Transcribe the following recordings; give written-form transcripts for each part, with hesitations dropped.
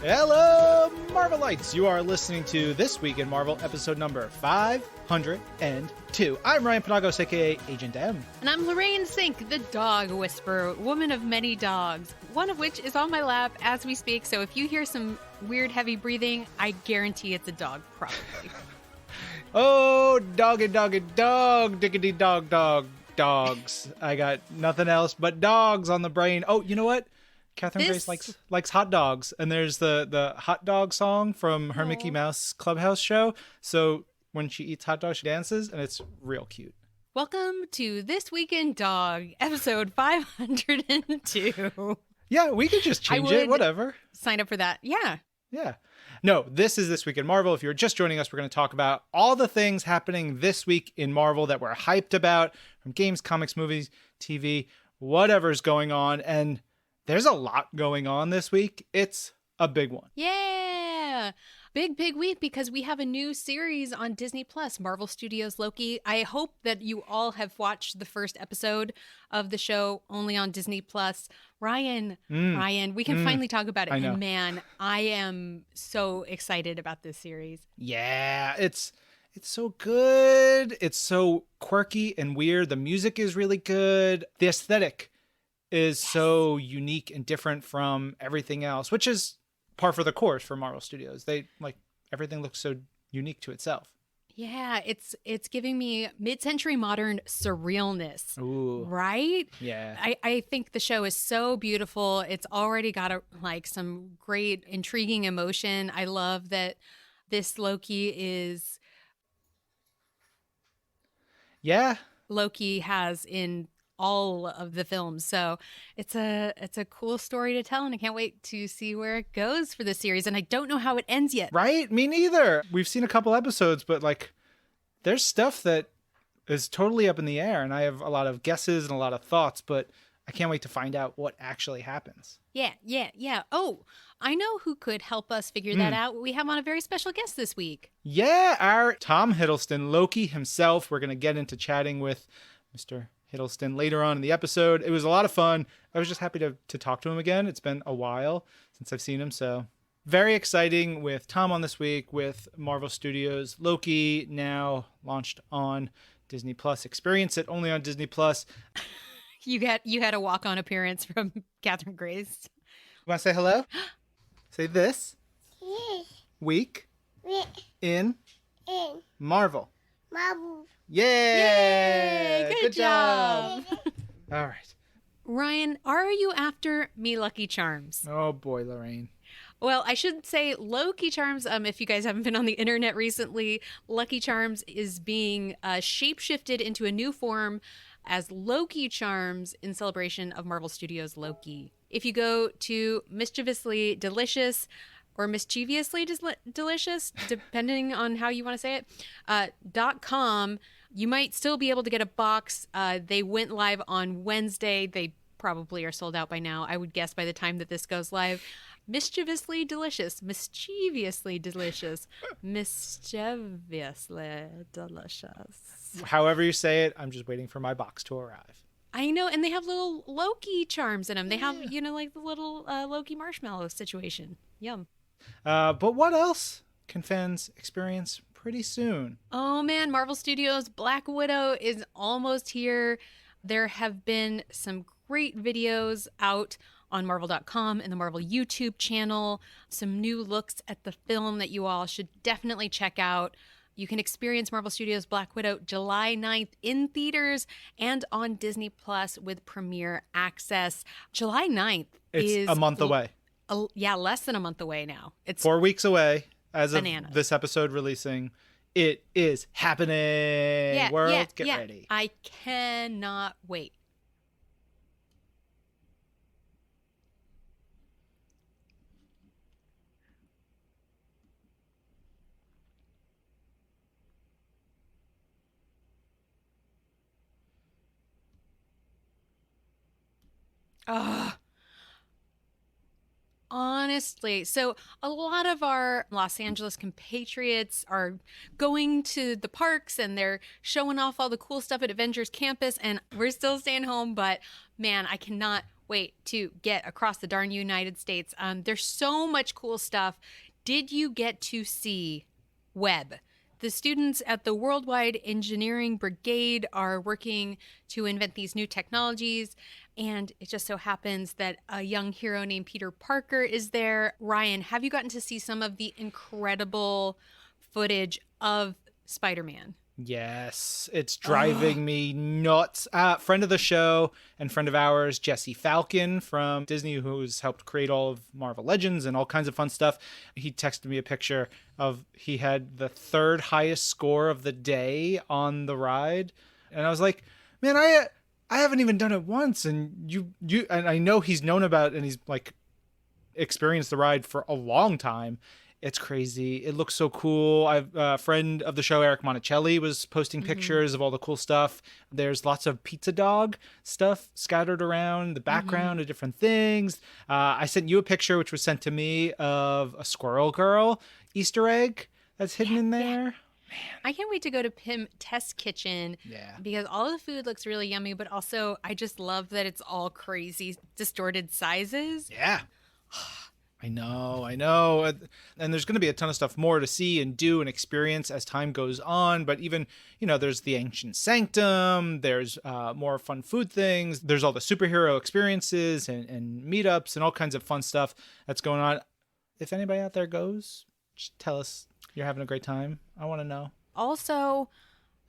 Hello, Marvelites! You are listening to This Week in Marvel, episode number 502. I'm Ryan Panagos, aka Agent M. And I'm Lorraine Sink, the dog whisperer, woman of many dogs, one of which is on my lap as we speak. So if you hear some weird, heavy breathing, I guarantee it's a dog, probably. Oh, doggy, doggy, dog, diggity, dog, dog, dogs. I got nothing else but dogs on the brain. Oh, you know what? Catherine Grace likes hot dogs, and there's the hot dog song from her Mickey Mouse Clubhouse show. So when she eats hot dogs, she dances, and it's real cute. Welcome to This Week in Dog, episode 502. Yeah, we could just change it, whatever. Sign up for that. Yeah. Yeah. No, this is This Week in Marvel. If you're just joining us, we're going to talk about all the things happening this week in Marvel that we're hyped about, from games, comics, movies, TV, whatever's going on. And there's a lot going on this week. It's a big one. Yeah. Big week because we have a new series on Disney Plus, Marvel Studios Loki. I hope that you all have watched the first episode of the show only on Disney Plus. Ryan, we can finally talk about it. I know. And man, I am so excited about this series. Yeah, it's so good. It's so quirky and weird. The music is really good. The aesthetic is so unique and different from everything else, which is par for the course for Marvel Studios. They everything looks so unique to itself. Yeah, it's giving me mid-century modern surrealness. Ooh. Right? Yeah. I think the show is so beautiful. It's already got some great intriguing emotion. I love that this Loki has in all of the films. So it's a cool story to tell, and I can't wait to see where it goes for the series. And I don't know how it ends yet. Right? Me neither. We've seen a couple episodes, but there's stuff that is totally up in the air, and I have a lot of guesses and a lot of thoughts, but I can't wait to find out what actually happens. Yeah. Oh, I know who could help us figure that out. We have on a very special guest this week. Yeah, our Tom Hiddleston, Loki himself. We're going to get into chatting with Mr. Hiddleston later on in the episode. It was a lot of fun. I was just happy to talk to him again. It's been a while since I've seen him, so very exciting with Tom on this week with Marvel Studios Loki, now launched on Disney Plus. Experience it only on Disney Plus. You had a walk-on appearance from Catherine Grace. You want to say hello? Say this. Week in Marvel. Yay! Good job. All right. Ryan, are you after me Lucky Charms? Oh boy, Lorraine. Well, I should say Loki Charms. If you guys haven't been on the internet recently, Lucky Charms is being shapeshifted into a new form as Loki Charms in celebration of Marvel Studios Loki. If you go to Mischievously Delicious or Mischievously Delicious, depending on how you want to say it, .com, you might still be able to get a box. They went live on Wednesday. They probably are sold out by now, I would guess, by the time that this goes live. Mischievously delicious. However you say it, I'm just waiting for my box to arrive. I know, and they have little Loki charms in them. They have, the little Loki marshmallow situation. Yum. But what else can fans experience pretty soon? Oh man, Marvel Studios Black Widow is almost here. There have been some great videos out on Marvel.com and the Marvel YouTube channel. Some new looks at the film that you all should definitely check out. You can experience Marvel Studios Black Widow July 9th in theaters and on Disney Plus with premiere access. July 9th is a month away. Less than a month away now. It's 4 weeks away as bananas. Of this episode releasing. It is happening. World, get ready. I cannot wait. Honestly, so a lot of our Los Angeles compatriots are going to the parks and they're showing off all the cool stuff at Avengers Campus, and we're still staying home, but man, I cannot wait to get across the darn United States. There's so much cool stuff. Did you get to see Webb? The students at the Worldwide Engineering Brigade are working to invent these new technologies, and it just so happens that a young hero named Peter Parker is there. Ryan, have you gotten to see some of the incredible footage of Spider-Man? Yes, it's driving me nuts. Friend of the show and friend of ours, Jesse Falcon from Disney, who's helped create all of Marvel Legends and all kinds of fun stuff. He texted me a picture of he had the third highest score of the day on the ride, and I was like, man, I haven't even done it once, and you and I know he's known about it and he's like experienced the ride for a long time. It's crazy. It looks so cool. I've a friend of the show, Eric Monticelli, was posting pictures of all the cool stuff. There's lots of pizza dog stuff scattered around the background of different things. I sent you a picture, which was sent to me, of a Squirrel Girl Easter egg that's hidden in there. Man. I can't wait to go to Pym Test Kitchen because all of the food looks really yummy, but also I just love that it's all crazy, distorted sizes. Yeah. I know. And there's going to be a ton of stuff more to see and do and experience as time goes on. But even, there's the Ancient Sanctum, there's more fun food things, there's all the superhero experiences and meetups and all kinds of fun stuff that's going on. If anybody out there goes, just tell us you're having a great time. I want to know. Also,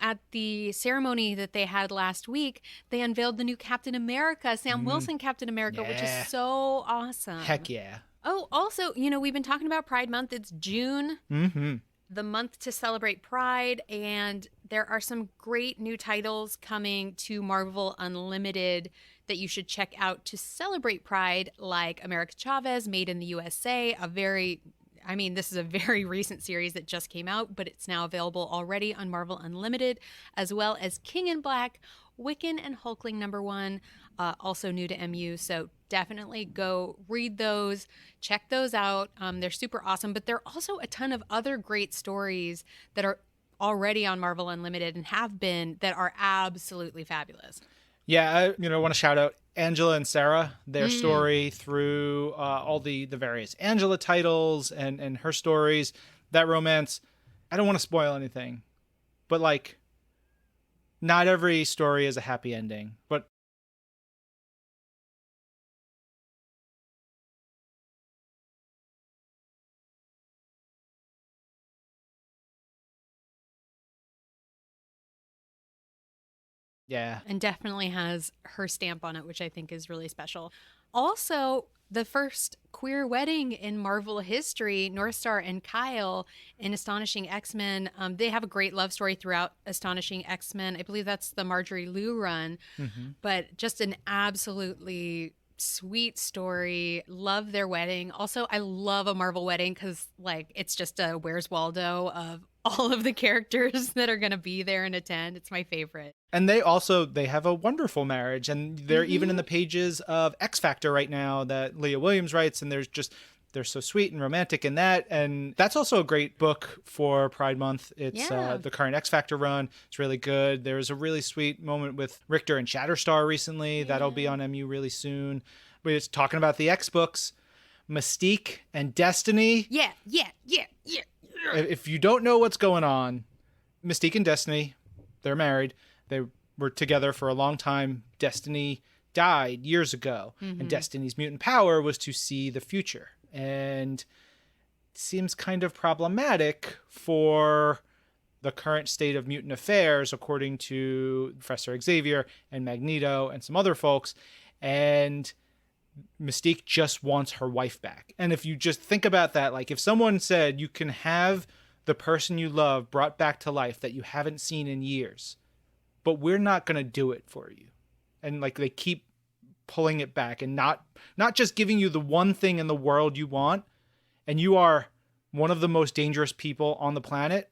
at the ceremony that they had last week, they unveiled the new Captain America, Sam Wilson Captain America, which is so awesome. Heck yeah. Oh, also, we've been talking about Pride Month. It's June, the month to celebrate Pride, and there are some great new titles coming to Marvel Unlimited that you should check out to celebrate Pride, like America Chavez, Made in the USA, this is a very recent series that just came out, but it's now available already on Marvel Unlimited, as well as King in Black, Wiccan, and Hulkling #1, also new to MU. So definitely go read those, check those out. They're super awesome, but there are also a ton of other great stories that are already on Marvel Unlimited and have been that are absolutely fabulous. Yeah, I want to shout out Angela and Sarah, their story through all the various Angela titles and her stories, that romance. I don't want to spoil anything, but not every story is a happy ending, but yeah. And definitely has her stamp on it, which I think is really special. Also, the first queer wedding in Marvel history, Northstar and Kyle in Astonishing X-Men. They have a great love story throughout Astonishing X-Men. I believe that's the Marjorie Liu run, but just an absolutely sweet story. Love their wedding. Also, I love a Marvel wedding because it's just a Where's Waldo of all of the characters that are going to be there and attend. It's my favorite. And they have a wonderful marriage, and they're even in the pages of X Factor right now that Leah Williams writes, and they're so sweet and romantic in that. And that's also a great book for Pride Month. It's the current X Factor run. It's really good. There was a really sweet moment with Richter and Shatterstar recently. That'll be on MU really soon. We're just talking about the X books, Mystique and Destiny. Yeah. If you don't know what's going on, Mystique and Destiny, they're married. They were together for a long time. Destiny died years ago, and Destiny's mutant power was to see the future. And it seems kind of problematic for the current state of mutant affairs, according to Professor Xavier and Magneto and some other folks. And Mystique just wants her wife back. And if you just think about that, if someone said you can have the person you love brought back to life that you haven't seen in years, but we're not going to do it for you. And they keep pulling it back and not just giving you the one thing in the world you want, and you are one of the most dangerous people on the planet,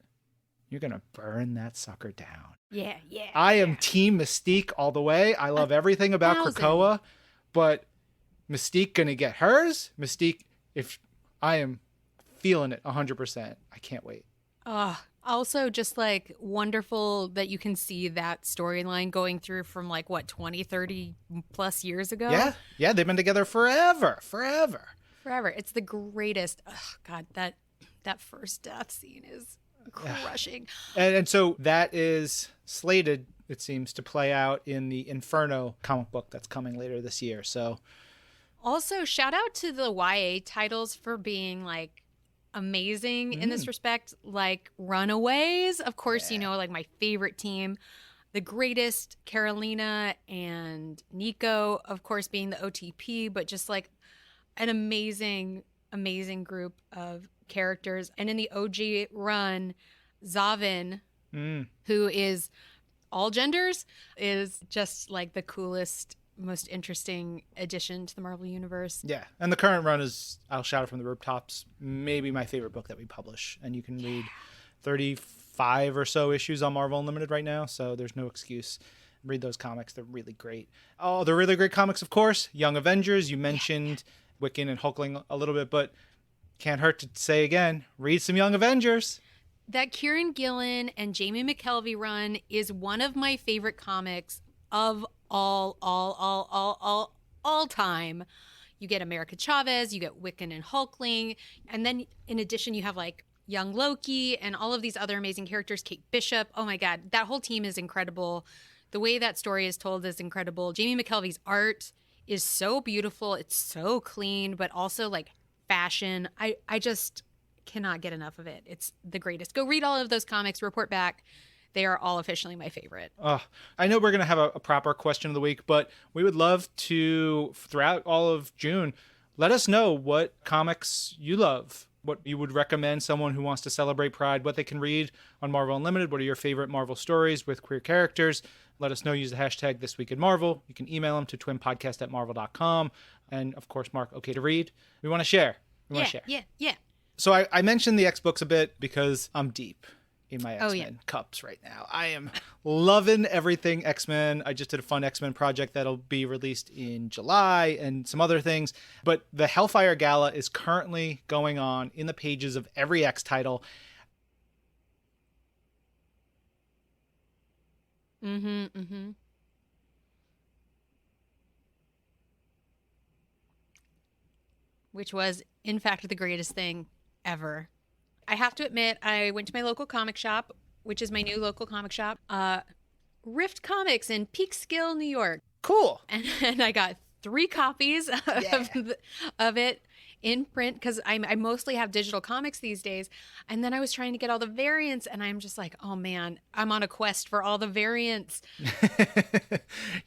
you're going to burn that sucker down. Yeah. I am Team Mystique all the way. I love everything about Krakoa, but Mystique going to get hers? Mystique, if I am feeling it 100%. I can't wait. Also, just like wonderful that you can see that storyline going through from like what, 20, 30 plus years ago. Yeah, they've been together forever. Forever. It's the greatest. Oh, God, that first death scene is crushing. And so that is slated, it seems, to play out in the Inferno comic book that's coming later this year. So also, shout out to the YA titles for being like amazing in this respect, like Runaways, of course, you know, like my favorite team, the greatest, Carolina and Nico, of course, being the OTP, but just like an amazing group of characters. And in the OG run, Zavin, who is all genders, is just like the coolest, most interesting addition to the Marvel Universe. Yeah, and the current run is, I'll shout it from the rooftops, maybe my favorite book that we publish. And you can read 35 or so issues on Marvel Unlimited right now, so there's no excuse. Read those comics. They're really great. Oh, they're really great comics, of course. Young Avengers, you mentioned Wiccan and Hulkling a little bit, but can't hurt to say again, read some Young Avengers. That Kieran Gillen and Jamie McKelvey run is one of my favorite comics of all time. You get America Chavez, you get Wiccan and Hulkling, and then in addition you have like young Loki and all of these other amazing characters, Kate Bishop. Oh my God, that whole team is incredible. The way that story is told is incredible. Jamie McKelvey's art is so beautiful. It's so clean, but also like fashion. I just cannot get enough of it. It's the greatest. Go read all of those comics, report back. They are all officially my favorite. I know we're going to have a proper question of the week, but we would love to, throughout all of June, let us know what comics you love, what you would recommend someone who wants to celebrate Pride, what they can read on Marvel Unlimited, what are your favorite Marvel stories with queer characters. Let us know. Use the hashtag #ThisWeekInMarvel. You can email them to twinpodcast@marvel.com. And, of course, Mark, okay to read. We want to share. Yeah. So I mentioned the X books a bit because I'm deep in my X-Men cups right now. I am loving everything X-Men. I just did a fun X-Men project that'll be released in July and some other things. But the Hellfire Gala is currently going on in the pages of every X title. Which was, in fact, the greatest thing ever. I have to admit, I went to my local comic shop, which is my new local comic shop, Rift Comics in Peekskill, New York. Cool. And I got 3 copies of it in print because I mostly have digital comics these days. And then I was trying to get all the variants, and I'm just like, oh man, I'm on a quest for all the variants.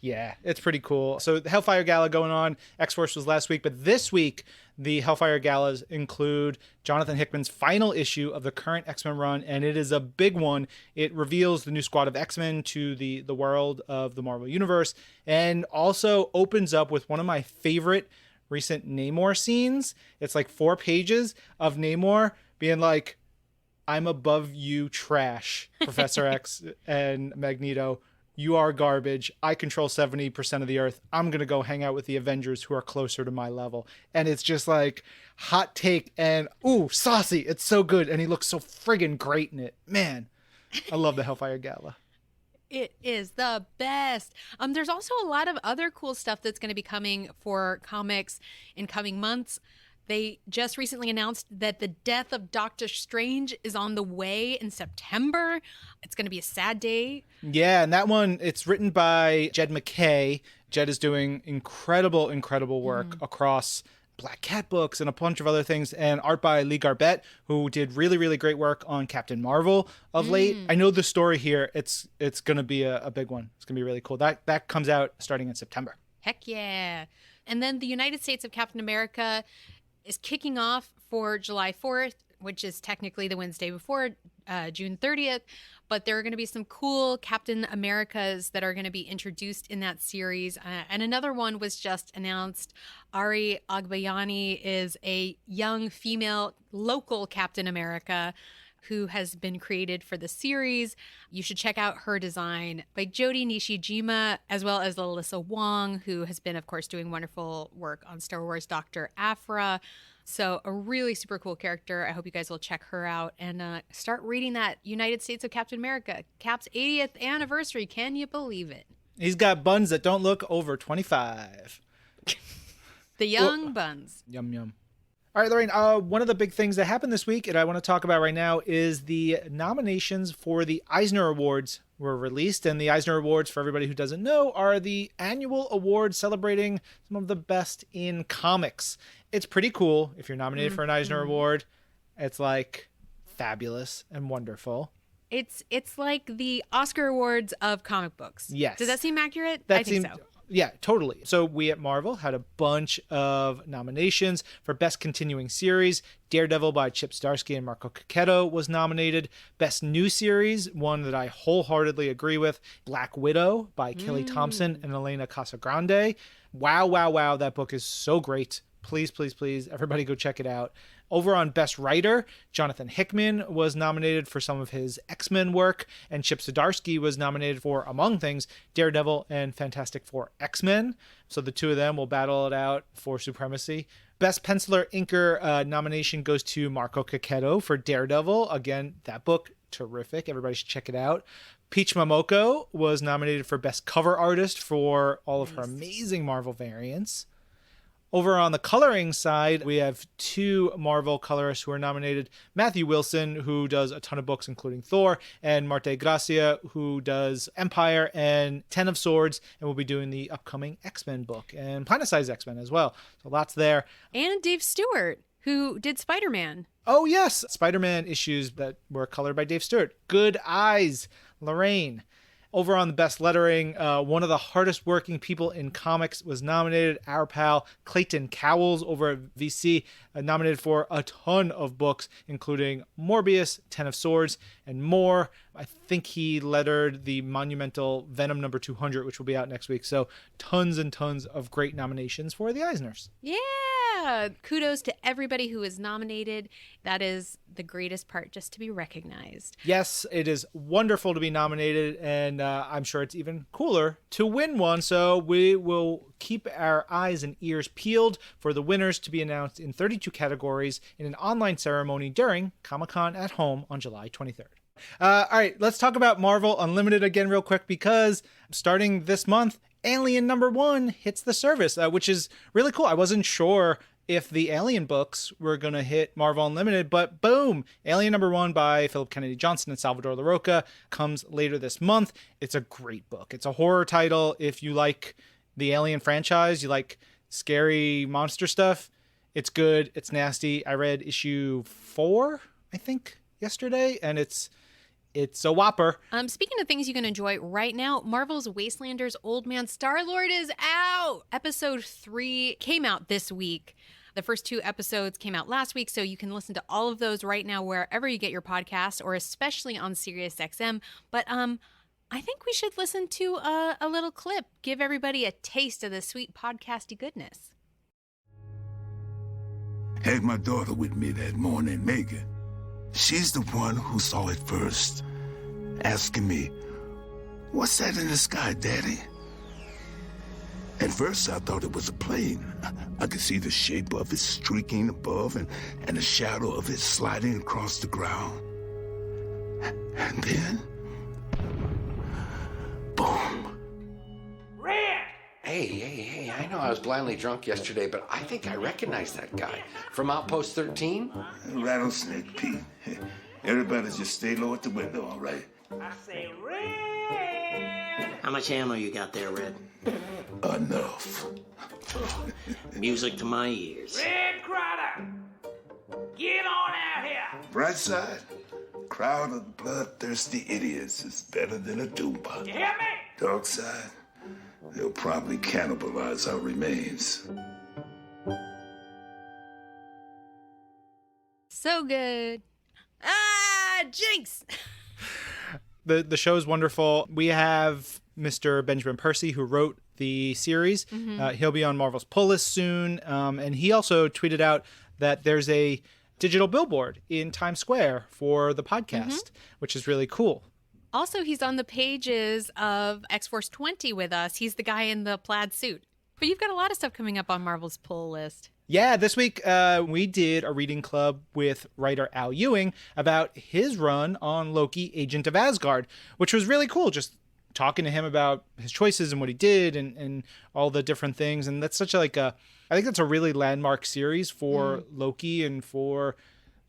Yeah, it's pretty cool. So the Hellfire Gala going on. X-Force was last week, but this week the Hellfire Galas include Jonathan Hickman's final issue of the current X-Men run, and it is a big one. It reveals the new squad of X-Men to the world of the Marvel Universe, and also opens up with one of my favorite recent Namor scenes. It's like 4 pages of Namor being like, I'm above you, trash, Professor X and Magneto. You are garbage. I control 70% of the earth. I'm going to go hang out with the Avengers who are closer to my level. And it's just like hot take and, ooh, saucy. It's so good. And he looks so friggin' great in it. Man, I love the Hellfire Gala. It is the best. There's also a lot of other cool stuff that's going to be coming for comics in coming months. They just recently announced that the death of Doctor Strange is on the way in September. It's going to be a sad day. Yeah, and that one, it's written by Jed MacKay. Jed is doing incredible work across Black Cat books and a bunch of other things, and art by Lee Garbett, who did really great work on Captain Marvel of late. I know the story here. It's going to be a big one. It's going to be really cool. That comes out starting in September. Heck yeah. And then the United States of Captain America is kicking off for July 4th, which is technically the Wednesday before June 30th. But there are going to be some cool Captain Americas that are going to be introduced in that series. And another one was just announced. Ari Agbayani is a young female local Captain America who has been created for the series. You should check out her design by Jodi Nishijima, as well as Alyssa Wong, who has been, of course, doing wonderful work on Star Wars Dr. Aphra. So a really super cool character. I hope you guys will check her out and start reading that United States of Captain America, Cap's 80th anniversary. Can you believe it? He's got buns that don't look over 25. The young buns. Yum, yum. All right, Lorraine, one of the big things that happened this week and I want to talk about right now is the nominations for the Eisner Awards were released. And the Eisner Awards, for everybody who doesn't know, are the annual awards celebrating some of the best in comics. It's pretty cool if you're nominated for an Eisner Award. It's like fabulous and wonderful. It's like the Oscar Awards of comic books. Yes. Does that seem accurate? I think so. Yeah, totally. So we at Marvel had a bunch of nominations for Best Continuing Series. Daredevil by Chip Zdarsky and Marco Checchetto was nominated. Best New Series, one that I wholeheartedly agree with, Black Widow by Kelly Thompson and Elena Casagrande. Wow, wow, wow. That book is so great. Please, please, please, everybody go check it out. Over on Best Writer, Jonathan Hickman was nominated for some of his X-Men work, and Chip Zdarsky was nominated for, among things, Daredevil and Fantastic Four X-Men. So the two of them will battle it out for supremacy. Best Penciler Inker nomination goes to Marco Checchetto for Daredevil. Again, that book, terrific. Everybody should check it out. Peach Momoko was nominated for Best Cover Artist for all of her amazing Marvel variants. Over on the coloring side, we have two Marvel colorists who are nominated. Matthew Wilson, who does a ton of books, including Thor, and Marte Gracia, who does Empire and Ten of Swords, and will be doing the upcoming X-Men book, and Planet-Size X-Men as well. So lots there. And Dave Stewart, who did Spider-Man. Oh, yes. Spider-Man issues that were colored by Dave Stewart. Good eyes, Lorraine. Over on the Best Lettering, one of the hardest working people in comics was nominated. Our pal Clayton Cowles over at VC, nominated for a ton of books, including Morbius, Ten of Swords, and more. I think he lettered the monumental Venom number 200, which will be out next week. So tons and tons of great nominations for the Eisners. Yeah. Kudos to everybody who is nominated. That is the greatest part, just to be recognized. Yes, it is wonderful to be nominated, and I'm sure it's even cooler to win one. So we will keep our eyes and ears peeled for the winners to be announced in 32 categories in an online ceremony during Comic-Con at Home on July 23rd. All right, let's talk about Marvel Unlimited again real quick, because starting this month, Alien #1 hits the service, which is really cool. I wasn't sure if the Alien books were going to hit Marvel Unlimited, but boom, Alien #1 by Philip Kennedy Johnson and Salvador Larroca comes later this month. It's a great book. It's a horror title. If you like the Alien franchise, you like scary monster stuff, it's good. It's nasty. I read issue 4, I think, yesterday, and it's a whopper. Speaking of things you can enjoy right now, Marvel's Wastelanders Old Man Star-Lord is out. Episode 3 came out this week. The first 2 episodes came out last week, so you can listen to all of those right now wherever you get your podcasts, or especially on SiriusXM. But I think we should listen to a little clip, give everybody a taste of the sweet podcasty goodness. Had my daughter with me that morning, Megan. She's the one who saw it first, asking me, "What's that in the sky, Daddy?" At first, I thought it was a plane. I could see the shape of it streaking above and the shadow of it sliding across the ground. And then, boom. Red! Hey, I know I was blindly drunk yesterday, but I think I recognize that guy. From Outpost 13? Rattlesnake Pete. Everybody just stay low at the window, all right? I say Red! How much ammo you got there, Red? Enough. Music to my ears. Red Crider! Get on out here! Bright side, crowd of bloodthirsty idiots is better than a Doomba. You hear me? Dark side, they'll probably cannibalize our remains. So good. Jinx! The show is wonderful. We have Mr. Benjamin Percy, who wrote the series. He'll be on Marvel's Pull List soon. And he also tweeted out that there's a digital billboard in Times Square for the podcast, which is really cool. Also, he's on the pages of X-Force 20 with us. He's the guy in the plaid suit. But you've got a lot of stuff coming up on Marvel's Pull List. Yeah, this week we did a reading club with writer Al Ewing about his run on Loki, Agent of Asgard, which was really cool. Just talking to him about his choices and what he did and all the different things. And that's such I think that's a really landmark series for Loki and for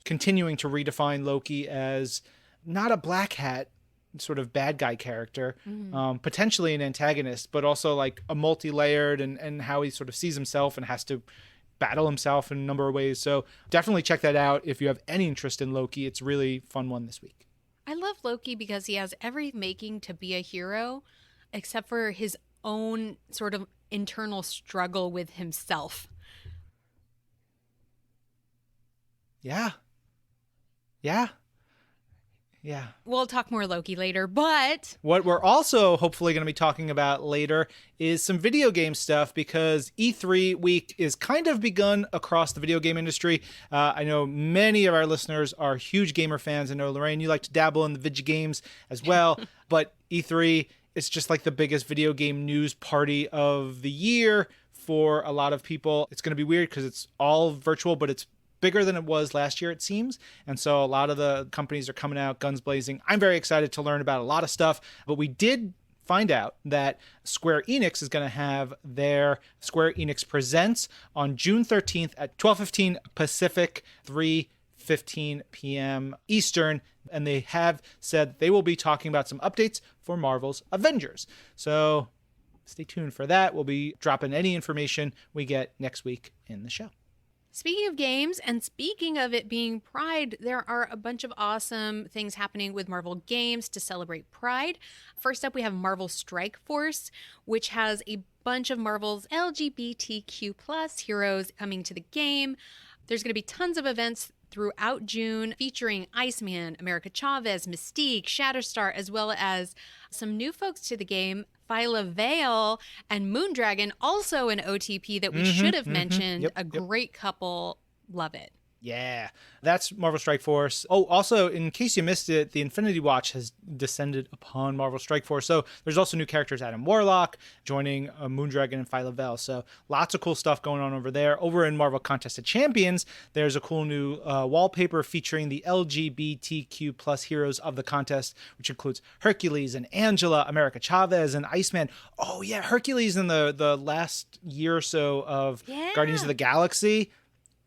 continuing to redefine Loki as not a black hat sort of bad guy character, potentially an antagonist, but also like a multi-layered and how he sort of sees himself and has to battle himself in a number of ways. So definitely check that out if you have any interest in Loki. It's a really fun one this week. I love Loki because he has every making to be a hero, except for his own sort of internal struggle with himself. Yeah. We'll talk more Loki later, but what we're also hopefully going to be talking about later is some video game stuff, because E3 week is kind of begun across the video game industry. I know many of our listeners are huge gamer fans. I know, Lorraine, you like to dabble in the video games as well, but E3 is just like the biggest video game news party of the year for a lot of people. It's going to be weird because it's all virtual, but it's bigger than it was last year, it seems. And so a lot of the companies are coming out guns blazing. I'm very excited to learn about a lot of stuff, but we did find out that Square Enix is going to have their Square Enix Presents on June 13th at 12:15 Pacific, 3:15 p.m. Eastern. And they have said they will be talking about some updates for Marvel's Avengers. So stay tuned for that. We'll be dropping any information we get next week in the show. speaking of games, and speaking of it being Pride, there are a bunch of awesome things happening with Marvel games to celebrate Pride. First up, we have Marvel Strike Force, which has a bunch of Marvel's LGBTQ plus heroes coming to the game. There's going to be tons of events throughout June featuring Iceman, America Chavez, Mystique, Shatterstar, as well as some new folks to the game, Phyla Vale and Moondragon, also an OTP that we should have mentioned. Yep, a great couple. Love it. Yeah, that's Marvel Strike Force. Oh, also, in case you missed it, the Infinity Watch has descended upon Marvel Strike Force. So there's also new characters, Adam Warlock joining Moondragon and Phyla Vale. So lots of cool stuff going on over there. Over in Marvel Contest of Champions, there's a cool new wallpaper featuring the LGBTQ plus heroes of the contest, which includes Hercules and Angela, America Chavez, and Iceman. Oh yeah, Hercules in the last year or so of Guardians of the Galaxy.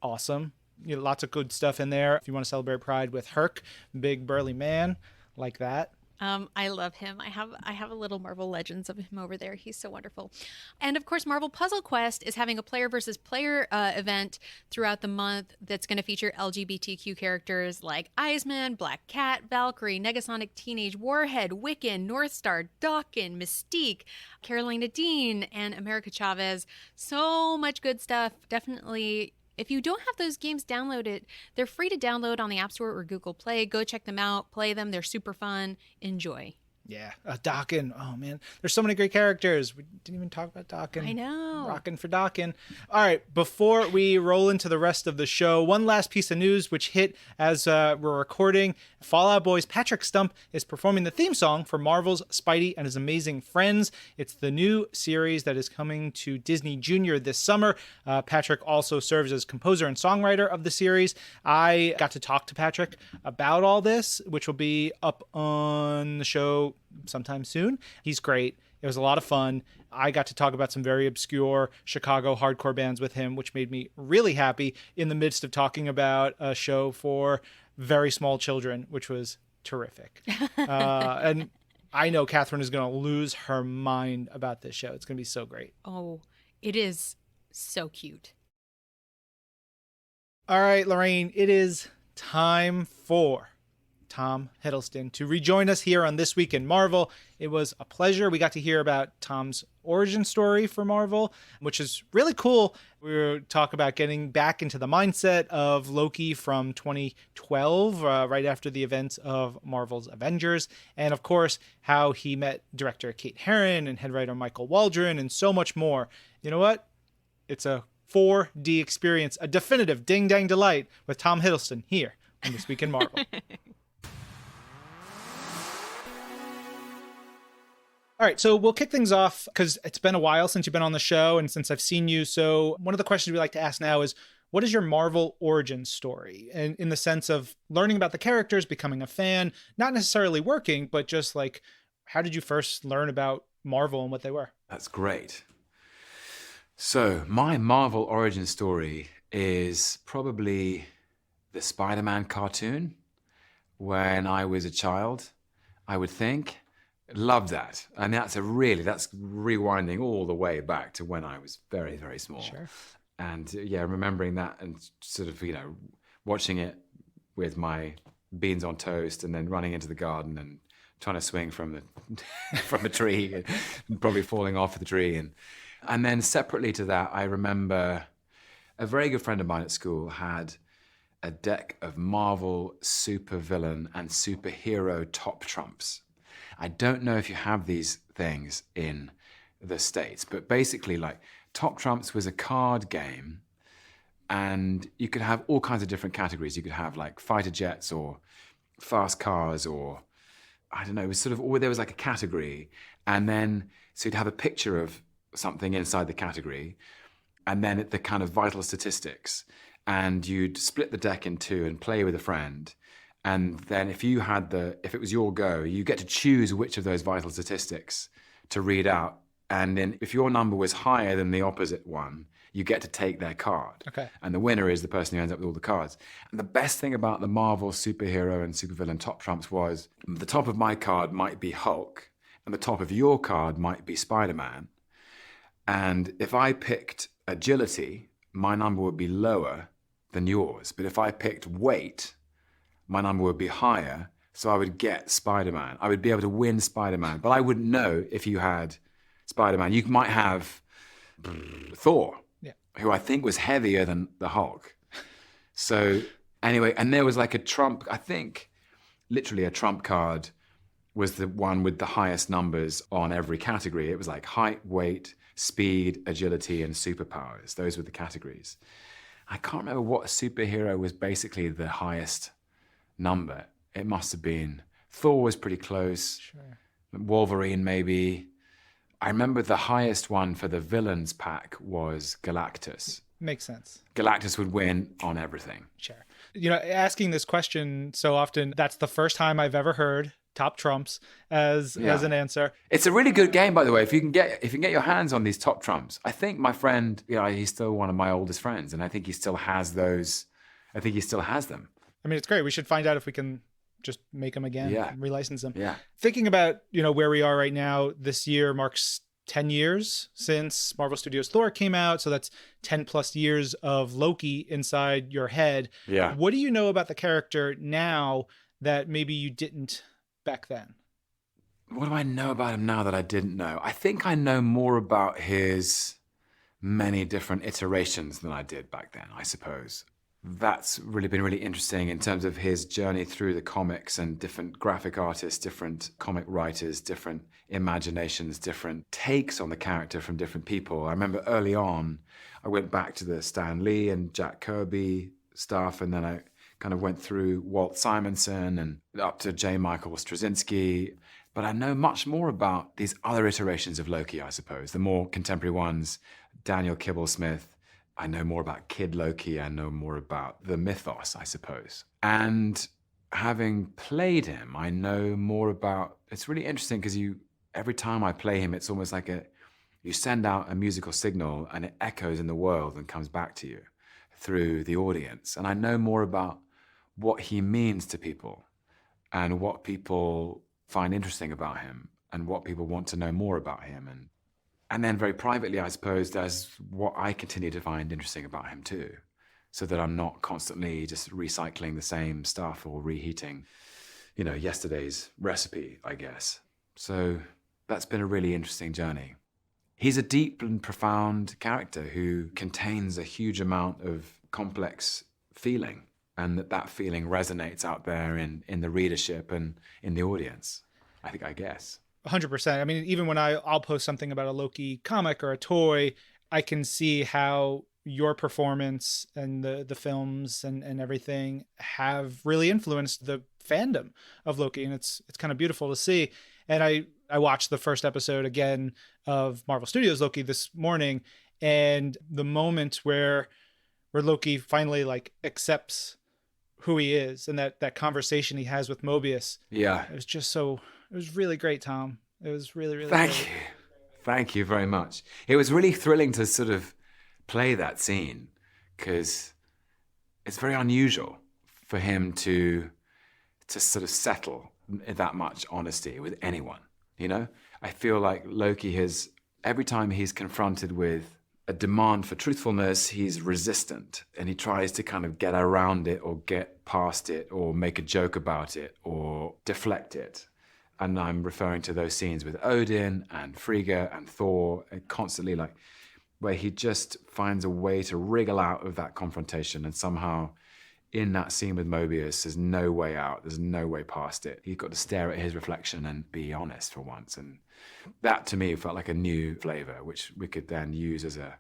Awesome. You know, lots of good stuff in there. If you want to celebrate Pride with Herc, big burly man like that. I love him. I have a little Marvel Legends of him over there. He's so wonderful. And of course, Marvel Puzzle Quest is having a player versus player event throughout the month that's going to feature LGBTQ characters like Iceman, Black Cat, Valkyrie, Negasonic Teenage Warhead, Wiccan, Northstar, Dawkins, Mystique, Carolina Dean, and America Chavez. So much good stuff. Definitely. If you don't have those games downloaded, they're free to download on the App Store or Google Play. Go check them out. Play them. They're super fun. Enjoy. Yeah. Dawkins. Oh, man. There's so many great characters. We didn't even talk about Dawkins. I know. Rockin' for Dawkins. All right. Before we roll into the rest of the show, one last piece of news which hit as we're recording. Fall Out Boy's Patrick Stump is performing the theme song for Marvel's Spidey and His Amazing Friends. It's the new series that is coming to Disney Junior this summer. Patrick also serves as composer and songwriter of the series. I got to talk to Patrick about all this, which will be up on the show sometime soon. He's great. It was a lot of fun. I got to talk about some very obscure Chicago hardcore bands with him, which made me really happy in the midst of talking about a show for very small children, which was terrific. And I know Catherine is going to lose her mind about this show. It's going to be so great. Oh, it is so cute. All right, Lorraine, it is time for Tom Hiddleston to rejoin us here on This Week in Marvel. It was a pleasure. We got to hear about Tom's origin story for Marvel, which is really cool. We were talking about getting back into the mindset of Loki from 2012, right after the events of Marvel's Avengers. And of course, how he met director Kate Herron and head writer Michael Waldron and so much more. You know what? It's a 4D experience, a definitive ding-dang delight with Tom Hiddleston here on This Week in Marvel. All right, so we'll kick things off because it's been a while since you've been on the show and since I've seen you. So one of the questions we like to ask now is, what is your Marvel origin story? And in the sense of learning about the characters, becoming a fan, not necessarily working, but just like, how did you first learn about Marvel and what they were? That's great. So my Marvel origin story is probably the Spider-Man cartoon. When I was a child, I would think. Loved that. And that's rewinding all the way back to when I was very, very small. Sure. And remembering that and sort of, watching it with my beans on toast and then running into the garden and trying to swing from the tree and probably falling off the tree. And then separately to that, I remember a very good friend of mine at school had a deck of Marvel supervillain and superhero top trumps. I don't know if you have these things in the States, but basically like Top Trumps was a card game and you could have all kinds of different categories. You could have like fighter jets or fast cars or I don't know, it was sort of, there was like a category and then, so you'd have a picture of something inside the category and then the kind of vital statistics and you'd split the deck in two and play with a friend. And then if it was your go, you get to choose which of those vital statistics to read out. And then if your number was higher than the opposite one, you get to take their card. Okay. And the winner is the person who ends up with all the cards. And the best thing about the Marvel superhero and supervillain top trumps was the top of my card might be Hulk and the top of your card might be Spider-Man. And if I picked agility, my number would be lower than yours. But if I picked weight, my number would be higher, so I would get Spider-Man. I would be able to win Spider-Man, but I wouldn't know if you had Spider-Man. You might have Thor, who I think was heavier than the Hulk. So anyway, and there was like a trump, I think literally a trump card was the one with the highest numbers on every category. It was like height, weight, speed, agility, and superpowers. Those were the categories. I can't remember what superhero was basically the highest number. It must have been Thor was pretty close. Sure. Wolverine maybe. I remember the highest one for the villains pack was Galactus. Makes sense. Galactus would win on everything. Sure. Asking this question so often, that's the first time I've ever heard top trumps as an answer. It's a really good game, by the way. If you can get your hands on these top trumps, I think my friend, he's still one of my oldest friends, and I think he still has those. I think he still has them. I mean, it's great. We should find out if we can just make them again, relicense them. Yeah. Thinking about, where we are right now, this year marks 10 years since Marvel Studios Thor came out. So that's 10 plus years of Loki inside your head. Yeah. What do you know about the character now that maybe you didn't back then? What do I know about him now that I didn't know? I think I know more about his many different iterations than I did back then, I suppose. That's really been really interesting in terms of his journey through the comics and different graphic artists, different comic writers, different imaginations, different takes on the character from different people. I remember early on, I went back to the Stan Lee and Jack Kirby stuff, and then I kind of went through Walt Simonson and up to J. Michael Straczynski. But I know much more about these other iterations of Loki, I suppose, the more contemporary ones, Daniel Kibblesmith. I know more about Kid Loki. I know more about the mythos, I suppose. And having played him, I know more about, it's really interesting because every time I play him, it's almost like you send out a musical signal and it echoes in the world and comes back to you through the audience. And I know more about what he means to people and what people find interesting about him and what people want to know more about him. And then very privately, I suppose, there's what I continue to find interesting about him too, so that I'm not constantly just recycling the same stuff or reheating, yesterday's recipe, I guess. So that's been a really interesting journey. He's a deep and profound character who contains a huge amount of complex feeling, and that feeling resonates out there in the readership and in the audience, I guess. 100%. I mean, even when I'll post something about a Loki comic or a toy, I can see how your performance and the films and everything have really influenced the fandom of Loki. And it's kind of beautiful to see. And I I watched the first episode again of Marvel Studios Loki this morning, and the moment where Loki finally like accepts who he is and that conversation he has with Mobius. Yeah. It was really great, Tom. It was really, really Thank great. you. Thank you very much. It was really thrilling to sort of play that scene because it's very unusual for him to sort of settle that much honesty with anyone, you know? I feel like Loki has, every time he's confronted with a demand for truthfulness, he's resistant and he tries to kind of get around it or get past it or make a joke about it or deflect it. And I'm referring to those scenes with Odin and Frigga and Thor, and constantly like where he just finds a way to wriggle out of that confrontation, and somehow in that scene with Mobius, there's no way out. There's no way past it. You've got to stare at his reflection and be honest for once. And that, to me, felt like a new flavor, which we could then use as a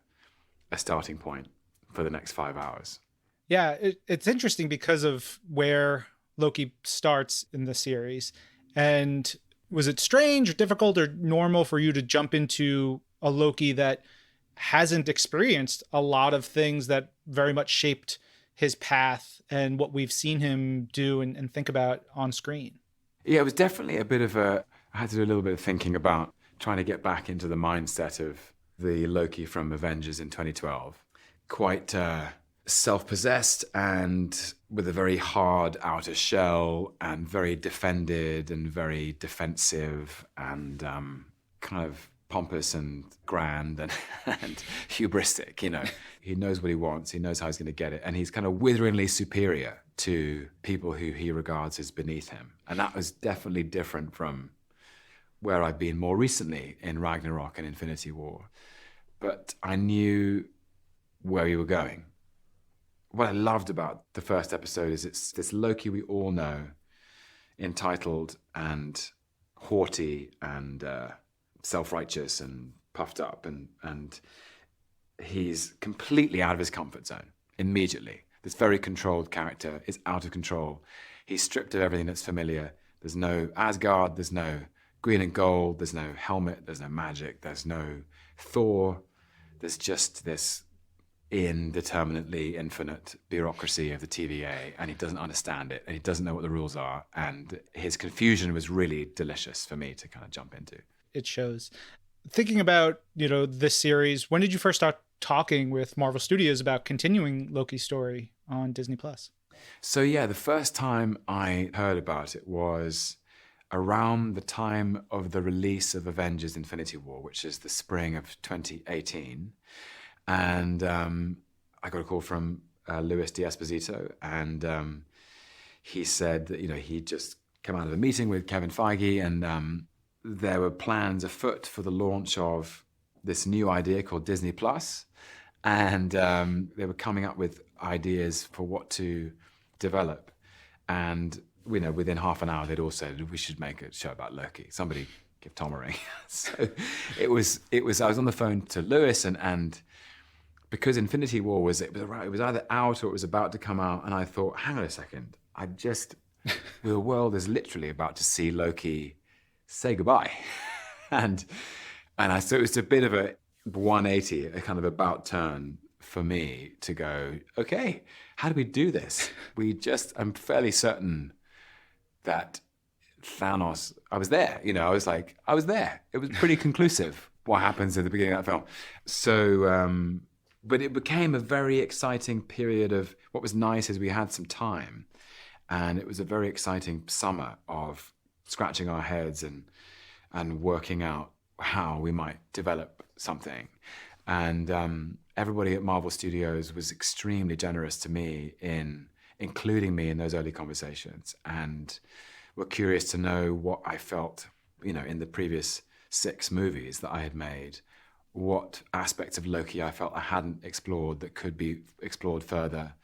starting point for the next 5 hours. Yeah, it's interesting because of where Loki starts in the series. And was it strange or difficult or normal for you to jump into a Loki that hasn't experienced a lot of things that very much shaped his path and what we've seen him do and think about on screen? Yeah, it was definitely a bit of I had to do a little bit of thinking about trying to get back into the mindset of the Loki from Avengers in 2012. Quite self-possessed and with a very hard outer shell and very defended and very defensive and kind of pompous and grand and hubristic, you know. He knows what he wants, he knows how he's going to get it, and he's kind of witheringly superior to people who he regards as beneath him. And that was definitely different from where I've been more recently in Ragnarok and Infinity War. But I knew where we were going. What I loved about the first episode is it's this Loki we all know, entitled and haughty and self-righteous and puffed up, and he's completely out of his comfort zone immediately. This very controlled character is out of control. He's stripped of everything that's familiar. There's no Asgard, there's no green and gold, there's no helmet, there's no magic, there's no Thor. There's just this indeterminately infinite bureaucracy of the TVA, and he doesn't understand it, and he doesn't know what the rules are, and his confusion was really delicious for me to kind of jump into. It shows. Thinking about, this series, when did you first start talking with Marvel Studios about continuing Loki's story on Disney+? So yeah, the first time I heard about it was around the time of the release of Avengers Infinity War, which is the spring of 2018. And I got a call from Luis D'Esposito, and he said that, he'd just come out of a meeting with Kevin Feige, and there were plans afoot for the launch of this new idea called Disney+. And they were coming up with ideas for what to develop. And, within half an hour, they'd all said, we should make a show about Loki. Somebody give Tom a ring. So it was, I was on the phone to Lewis, and because Infinity War was either out or it was about to come out, and I thought, hang on a second, the world is literally about to see Loki say goodbye. And so it was a bit of a 180, a kind of about turn for me to go, okay, how do we do this? I'm fairly certain that Thanos, I was there, I was there. It was pretty conclusive what happens at the beginning of that film. So, but it became a very exciting period of, what was nice is we had some time, and it was a very exciting summer of scratching our heads and working out how we might develop something. And everybody at Marvel Studios was extremely generous to me in including me in those early conversations, and were curious to know what I felt, in the previous 6 movies that I had made, what aspects of Loki I felt I hadn't explored that could be explored further.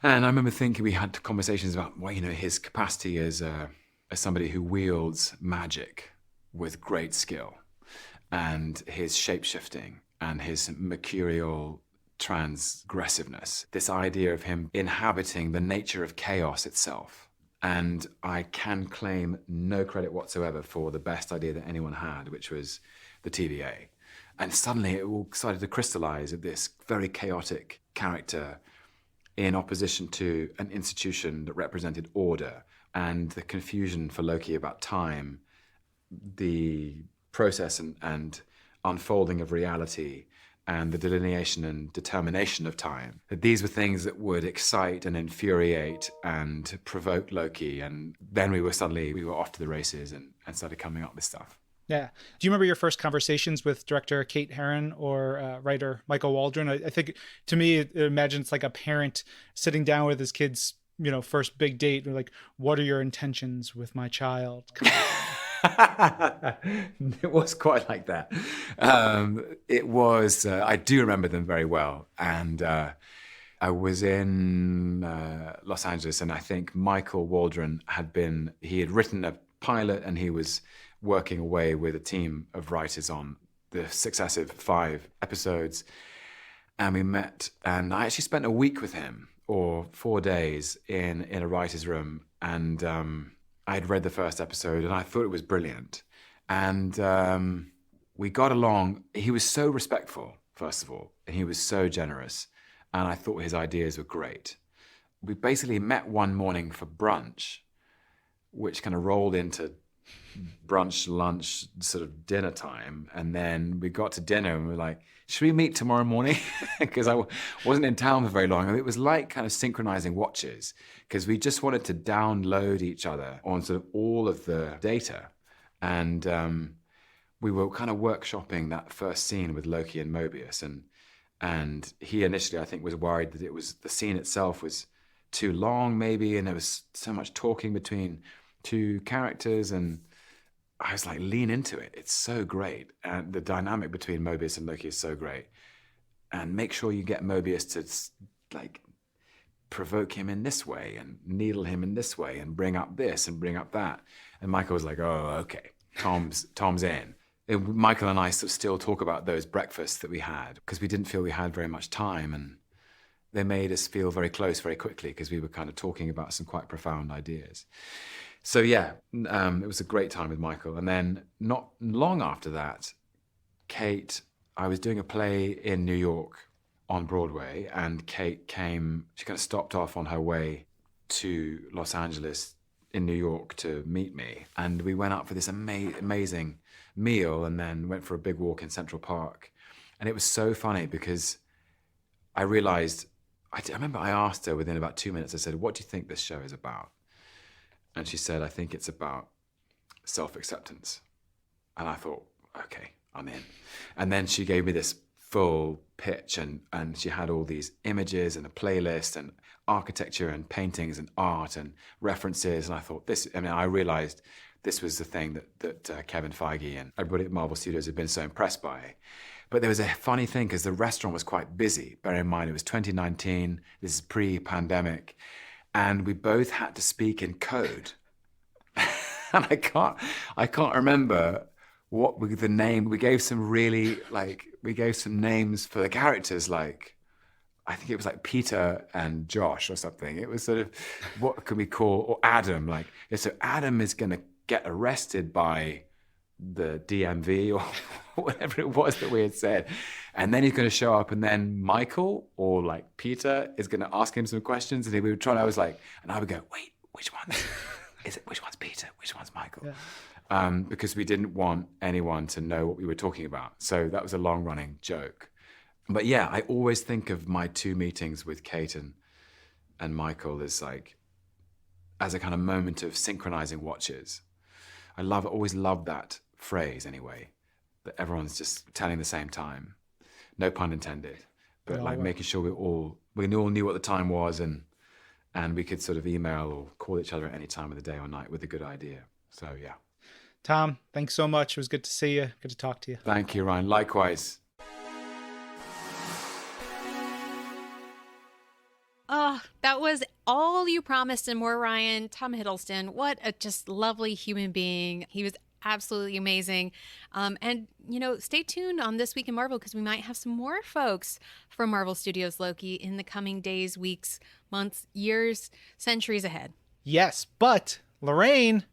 And I remember thinking, we had conversations about, his capacity as somebody who wields magic with great skill, and his shape-shifting and his mercurial transgressiveness. This idea of him inhabiting the nature of chaos itself And I can claim no credit whatsoever for the best idea that anyone had, which was the TVA. And suddenly it all started to crystallize of this very chaotic character in opposition to an institution that represented order, and the confusion for Loki about time, the process and unfolding of reality, and the delineation and determination of time. That these were things that would excite and infuriate and provoke Loki. And then we were off to the races and started coming up with stuff. Yeah. Do you remember your first conversations with director Kate Herron or writer Michael Waldron? I think, to me, it imagines like a parent sitting down with his kid's, first big date. And like, what are your intentions with my child? It was quite like that. It was, I do remember them very well. And I was in Los Angeles, and I think Michael Waldron he had written a pilot, and he was working away with a team of writers on the successive 5 episodes. And we met, and I actually spent a week with him, or 4 days in a writer's room. And I had read the first episode, and I thought it was brilliant. And we got along. He was so respectful, first of all, and he was so generous. And I thought his ideas were great. We basically met one morning for brunch, which kind of rolled into brunch, lunch, sort of dinner time. And then we got to dinner and we were like, should we meet tomorrow morning? Because I wasn't in town for very long. I mean, it was like kind of synchronizing watches, because we just wanted to download each other on sort of all of the data. And we were kind of workshopping that first scene with Loki and Mobius. And he initially, I think, was worried that the scene itself was too long maybe, and there was so much talking between 2 characters. And I was like, lean into it. It's so great. And the dynamic between Mobius and Loki is so great. And make sure you get Mobius to like provoke him in this way and needle him in this way and bring up this and bring up that. And Michael was like, oh, okay, Tom's in. And Michael and I still talk about those breakfasts that we had, because we didn't feel we had very much time. And they made us feel very close very quickly, because we were kind of talking about some quite profound ideas. So yeah, it was a great time with Michael. And then not long after that, Kate, I was doing a play in New York on Broadway, and Kate came, she kind of stopped off on her way to Los Angeles in New York to meet me. And we went out for this amazing meal, and then went for a big walk in Central Park. And it was so funny, because I realized, I remember I asked her within about 2 minutes, I said, what do you think this show is about? And she said, I think it's about self-acceptance. And I thought, okay, I'm in. And then she gave me this full pitch, and she had all these images and a playlist and architecture and paintings and art and references. And I thought I realized this was the thing that Kevin Feige and everybody at Marvel Studios had been so impressed by. But there was a funny thing, because the restaurant was quite busy. Bear in mind, it was 2019, this is pre-pandemic. And we both had to speak in code. And I can't remember what the name. We gave some names for the characters, like, I think it was like Peter and Josh or something. It was sort of, what can we call, or Adam, like, so Adam is going to get arrested by the DMV or whatever it was that we had said. And then he's going to show up, and then Michael or like Peter is going to ask him some questions. And we would try, and I was like, and I would go, wait, which one is it? Which one's Peter? Which one's Michael? Yeah. Because we didn't want anyone to know what we were talking about. So that was a long running joke. But yeah, I always think of my 2 meetings with Kate and Michael as a kind of moment of synchronizing watches. Always loved that phrase anyway, that everyone's just telling the same time. No pun intended, but making sure we all knew what the time was, and we could sort of email or call each other at any time of the day or night with a good idea. So yeah. Tom, thanks so much. It was good to see you. Good to talk to you. Thank you, Ryan. Likewise. Oh, that was all you promised and more, Ryan. Tom Hiddleston, what a just lovely human being. He was absolutely amazing. And, stay tuned on This Week in Marvel, because we might have some more folks from Marvel Studios Loki in the coming days, weeks, months, years, centuries ahead. Yes, but Lorraine,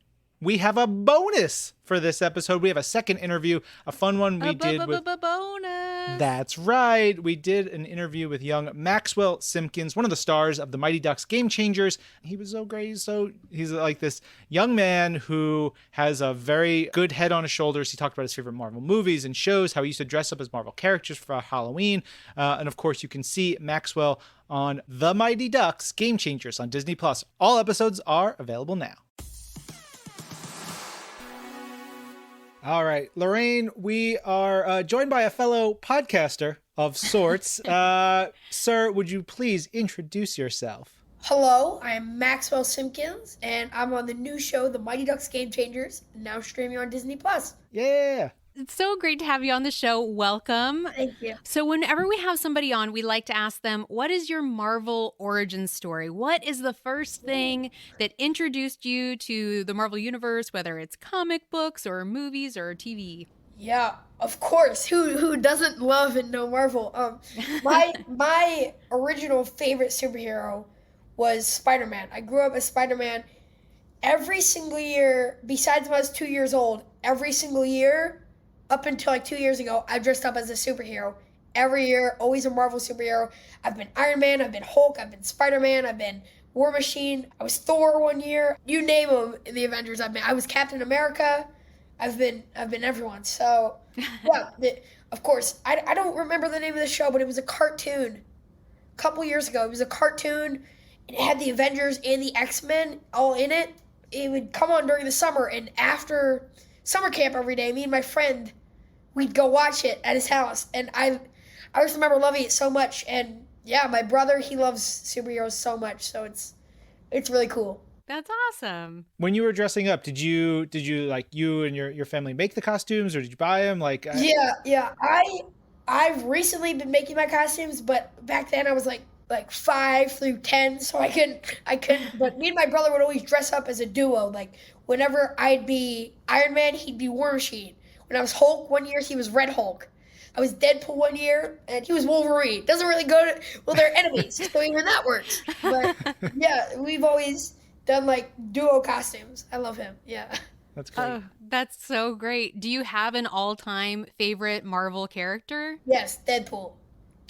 we have a bonus for this episode. We have a second interview, a fun one we did with... bonus. That's right. We did an interview with young Maxwell Simkins, one of the stars of the Mighty Ducks Game Changers. He was so great. He's like this young man who has a very good head on his shoulders. He talked about his favorite Marvel movies and shows, how he used to dress up as Marvel characters for Halloween. And of course, you can see Maxwell on The Mighty Ducks Game Changers on Disney+. All episodes are available now. All right, Lorraine, we are joined by a fellow podcaster of sorts. Sir, would you please introduce yourself? Hello, I'm Maxwell Simkins, and I'm on the new show, The Mighty Ducks Game Changers, now streaming on Disney+. Yeah. It's so great to have you on the show. Welcome. Thank you. So whenever we have somebody on, we like to ask them, what is your Marvel origin story? What is the first thing that introduced you to the Marvel Universe, whether it's comic books or movies or TV? Yeah, of course. Who doesn't love and know Marvel? My original favorite superhero was Spider-Man. I grew up as Spider-Man. Every single year, besides when I was 2 years old, every single year, up until like 2 years ago, I dressed up as a superhero. Every year, always a Marvel superhero. I've been Iron Man, I've been Hulk, I've been Spider-Man, I've been War Machine. I was Thor one year. You name them in the Avengers. I was Captain America. I've been everyone. So, yeah, of course, I don't remember the name of the show, but it was a cartoon. A couple years ago, it was a cartoon. It had the Avengers and the X-Men all in it. It would come on during the summer, and after summer camp every day, me and my friend, we'd go watch it at his house. And I just remember loving it so much. And yeah, my brother, he loves superheroes so much. So it's really cool. That's awesome. When you were dressing up, did you like you and your family make the costumes, or did you buy them? Yeah. I've recently been making my costumes, but back then I was like 5 through 10, so I couldn't. But me and my brother would always dress up as a duo. Like whenever I'd be Iron Man, he'd be War Machine. When I was Hulk one year, he was Red Hulk. I was Deadpool one year, and he was Wolverine. Doesn't really go to, well, they're enemies, so even that works. But yeah, we've always done like duo costumes. I love him. Yeah. That's great. Oh, that's so great. Do you have an all-time favorite Marvel character? Yes, Deadpool.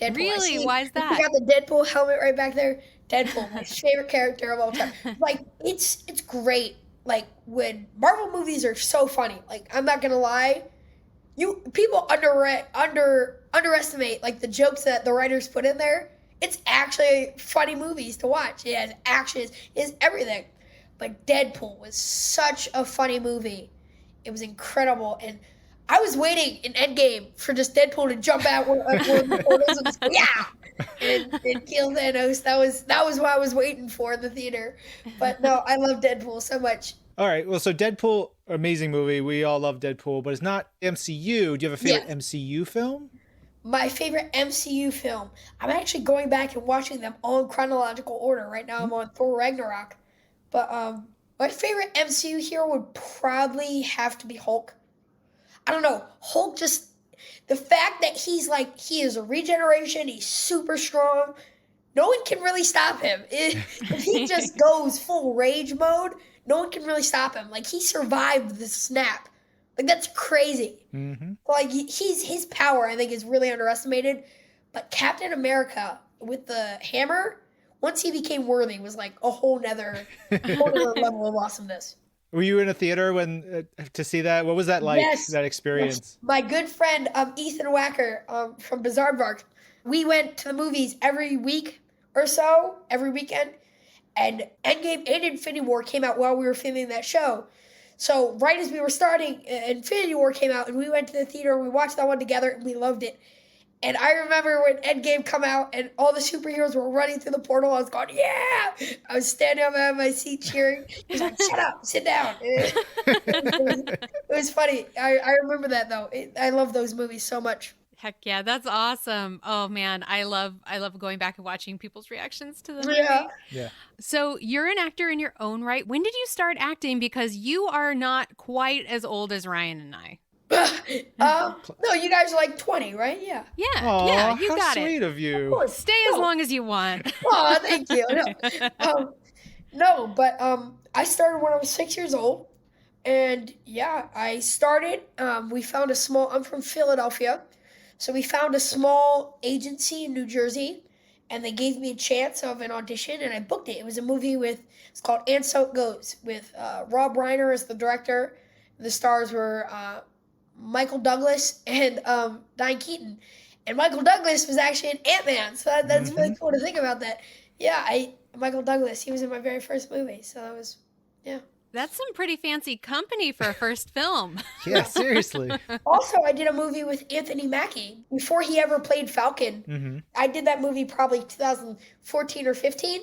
Really? Why is that? I got the Deadpool helmet right back there. Deadpool, my favorite character of all time. Like, it's great. Like, when Marvel movies are so funny. Like, I'm not gonna lie, people underestimate like the jokes that the writers put in there. It's actually funny movies to watch. It has action, it's everything. But Deadpool was such a funny movie. It was incredible, and I was waiting in Endgame for just Deadpool to jump out one of the portals and just go, yeah, and kill Thanos. That was what I was waiting for in the theater. But no, I love Deadpool so much. All right. Well, so Deadpool, amazing movie. We all love Deadpool, but it's not MCU. Do you have a favorite MCU film? My favorite MCU film. I'm actually going back and watching them all in chronological order. Right now I'm on Thor Ragnarok. But my favorite MCU hero would probably have to be Hulk. I don't know. Hulk just, the fact that he is a regeneration, he's super strong. No one can really stop him. If he just goes full rage mode, no one can really stop him. Like, he survived the snap. Like, that's crazy. Mm-hmm. Like, his power, I think, is really underestimated. But Captain America with the hammer, once he became worthy, was like a whole nother level of awesomeness. Were you in a theater when to see that? What was that like? Yes. That experience? Yes. My good friend Ethan Wacker from Bizarre Bark, we went to the movies every week or so, every weekend, and Endgame and Infinity War came out while we were filming that show. So right as we were starting, Infinity War came out, and we went to the theater, we watched that one together, and we loved it. And I remember when Endgame come out and all the superheroes were running through the portal, I was going, yeah! I was standing up out of my seat cheering. He was like, shut up, sit down. It was funny. I remember that, though. I love those movies so much. Heck yeah, that's awesome. Oh man, I love going back and watching people's reactions to the movie. Yeah. So you're an actor in your own right. When did you start acting? Because you are not quite as old as Ryan and I. No, you guys are like 20, right? Yeah. Yeah. Aww, yeah, you got it. How sweet of you. Of course. Stay as long as you want. Oh, thank you. No, but I started when I was 6 years old. And yeah, I started. We found a small, I'm from Philadelphia. So we found a small agency in New Jersey. And they gave me a chance of an audition, and I booked it. It was a movie it's called And So It Goes, with Rob Reiner as the director. The stars were Michael Douglas and Diane Keaton. And Michael Douglas was actually an Ant-Man, so that's really cool to think about that. Yeah, Michael Douglas, he was in my very first movie, so that was, yeah. That's some pretty fancy company for a first film. Yeah, seriously. Also, I did a movie with Anthony Mackie before he ever played Falcon. I did that movie probably 2014 or 15,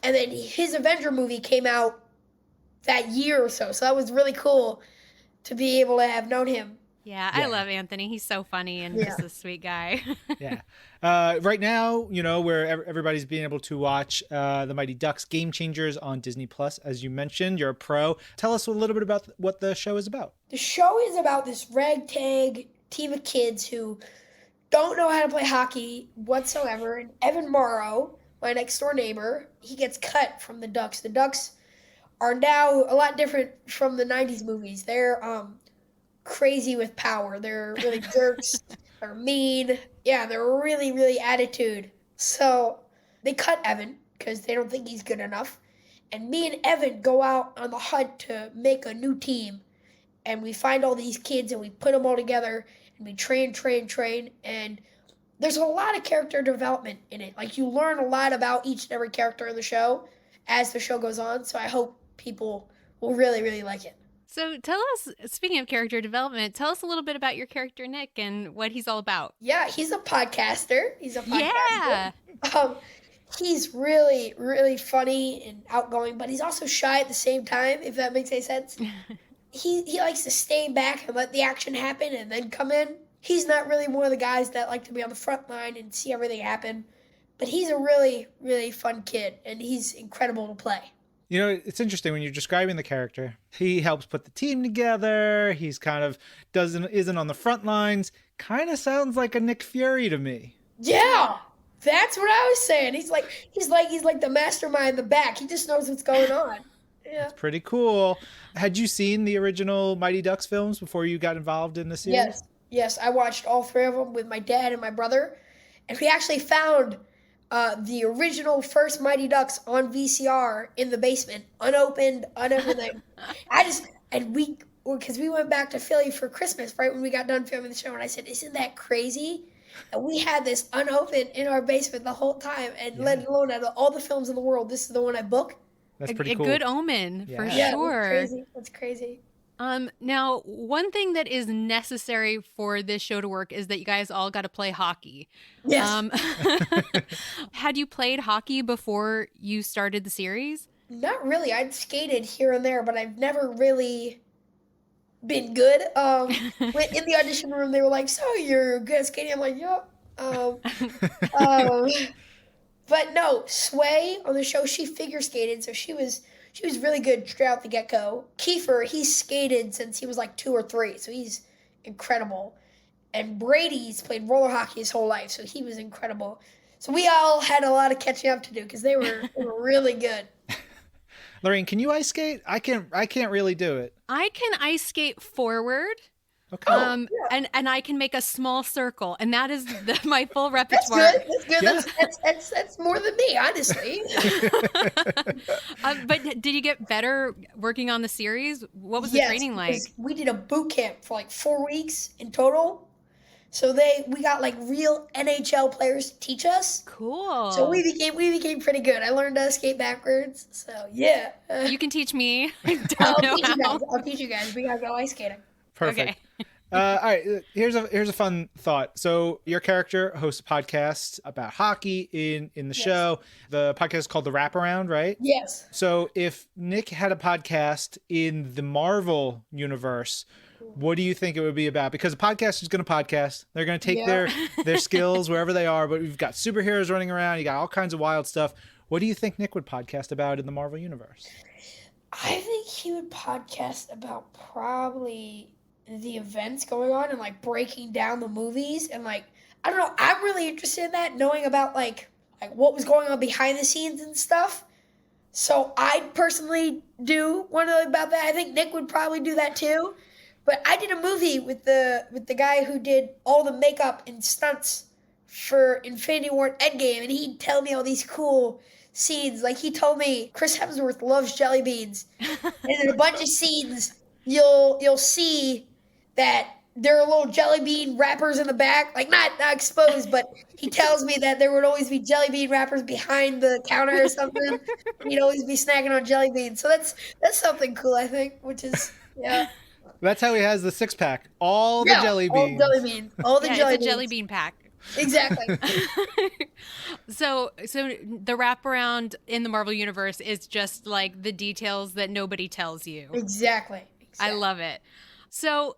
and then his Avenger movie came out that year or so. So that was really cool to be able to have known him. Yeah, I love Anthony. He's so funny and just a sweet guy. Yeah. Right now, where everybody's being able to watch the Mighty Ducks Game Changers on Disney Plus, as you mentioned, you're a pro. Tell us a little bit about what the show is about. The show is about this ragtag team of kids who don't know how to play hockey whatsoever. And Evan Morrow, my next door neighbor, he gets cut from the Ducks. The Ducks are now a lot different from the 90s movies. They're crazy with power. They're really jerks. They're mean. Yeah, they're really, really attitude. So they cut Evan because they don't think he's good enough. And me and Evan go out on the hunt to make a new team. And we find all these kids and we put them all together and we train. And there's a lot of character development in it. Like, you learn a lot about each and every character in the show as the show goes on. So I hope people will really, really like it. So tell us, speaking of character development, tell us a little bit about your character, Nick, and what he's all about. Yeah, he's a podcaster. Yeah. He's really, really funny and outgoing, but he's also shy at the same time, if that makes any sense. He likes to stay back and let the action happen and then come in. He's not really one of the guys that like to be on the front line and see everything happen, but he's a really, really fun kid, and he's incredible to play. It's interesting when you're describing the character. He helps put the team together. He's kind of isn't on the front lines. Kind of sounds like a Nick Fury to me. Yeah, that's what I was saying. He's like the mastermind in the back. He just knows what's going on. Yeah, it's pretty cool. Had you seen the original Mighty Ducks films before you got involved in the series? Yes, I watched all three of them with my dad and my brother, and we actually found the original first Mighty Ducks on VCR in the basement, unopened, uneverything. Because we went back to Philly for Christmas right when we got done filming the show, and I said, "Isn't that crazy?" And we had this unopened in our basement the whole time, and let alone out of all the films in the world, this is the one I booked. That's pretty cool. A good omen for Yeah, sure. That's crazy. Now, one thing that is necessary for this show to work is that you guys all got to play hockey. Yes. Had you played hockey before you started the series? Not really. I'd skated here and there, but I've never really been good. In the audition room, they were like, "So you're good at skating?" I'm like, "Yep." But no, Sway on the show, she figure skated, so she was really good straight out the get-go. Kiefer, he's skated since he was like 2 or 3, so he's incredible. And Brady's played roller hockey his whole life, so he was incredible. So we all had a lot of catching up to do because they were really good. Lorraine, can you ice skate? I can't really do it. I can ice skate forward. Okay. And I can make a small circle, and that is my full repertoire. That's good. Yeah. That's more than me, honestly. But did you get better working on the series? What was the training like? We did a boot camp for like 4 weeks in total. So we got like real NHL players to teach us. Cool. So we became pretty good. I learned to skate backwards. So yeah. You can teach me. I'll teach you guys. We gotta go ice skating. Perfect. Okay. All right. Here's a fun thought. So your character hosts a podcast about hockey in the show. The podcast is called The Wraparound, right? Yes. So if Nick had a podcast in the Marvel universe, what do you think it would be about? Because a podcast is going to podcast. They're going to take their skills wherever they are. But we've got superheroes running around. You got all kinds of wild stuff. What do you think Nick would podcast about in the Marvel universe? I think he would podcast about probably the events going on and like breaking down the movies and like, I don't know, I'm really interested in that, knowing about like what was going on behind the scenes and stuff. So I personally do want to know about that. I think Nick would probably do that too. But I did a movie with the guy who did all the makeup and stunts for Infinity War and Endgame, and he'd tell me all these cool scenes. Like he told me Chris Hemsworth loves jelly beans, and in a bunch of scenes you'll see that there are little jelly bean wrappers in the back, like not exposed, but he tells me that there would always be jelly bean wrappers behind the counter or something. He'd always be snacking on jelly beans. So that's something cool, I think, which is yeah. That's how he has the 6-pack. All the jelly beans. All jelly beans. All the jelly beans. It's a jelly bean pack. Exactly. So the wraparound in the Marvel Universe is just like the details that nobody tells you. Exactly. I love it. So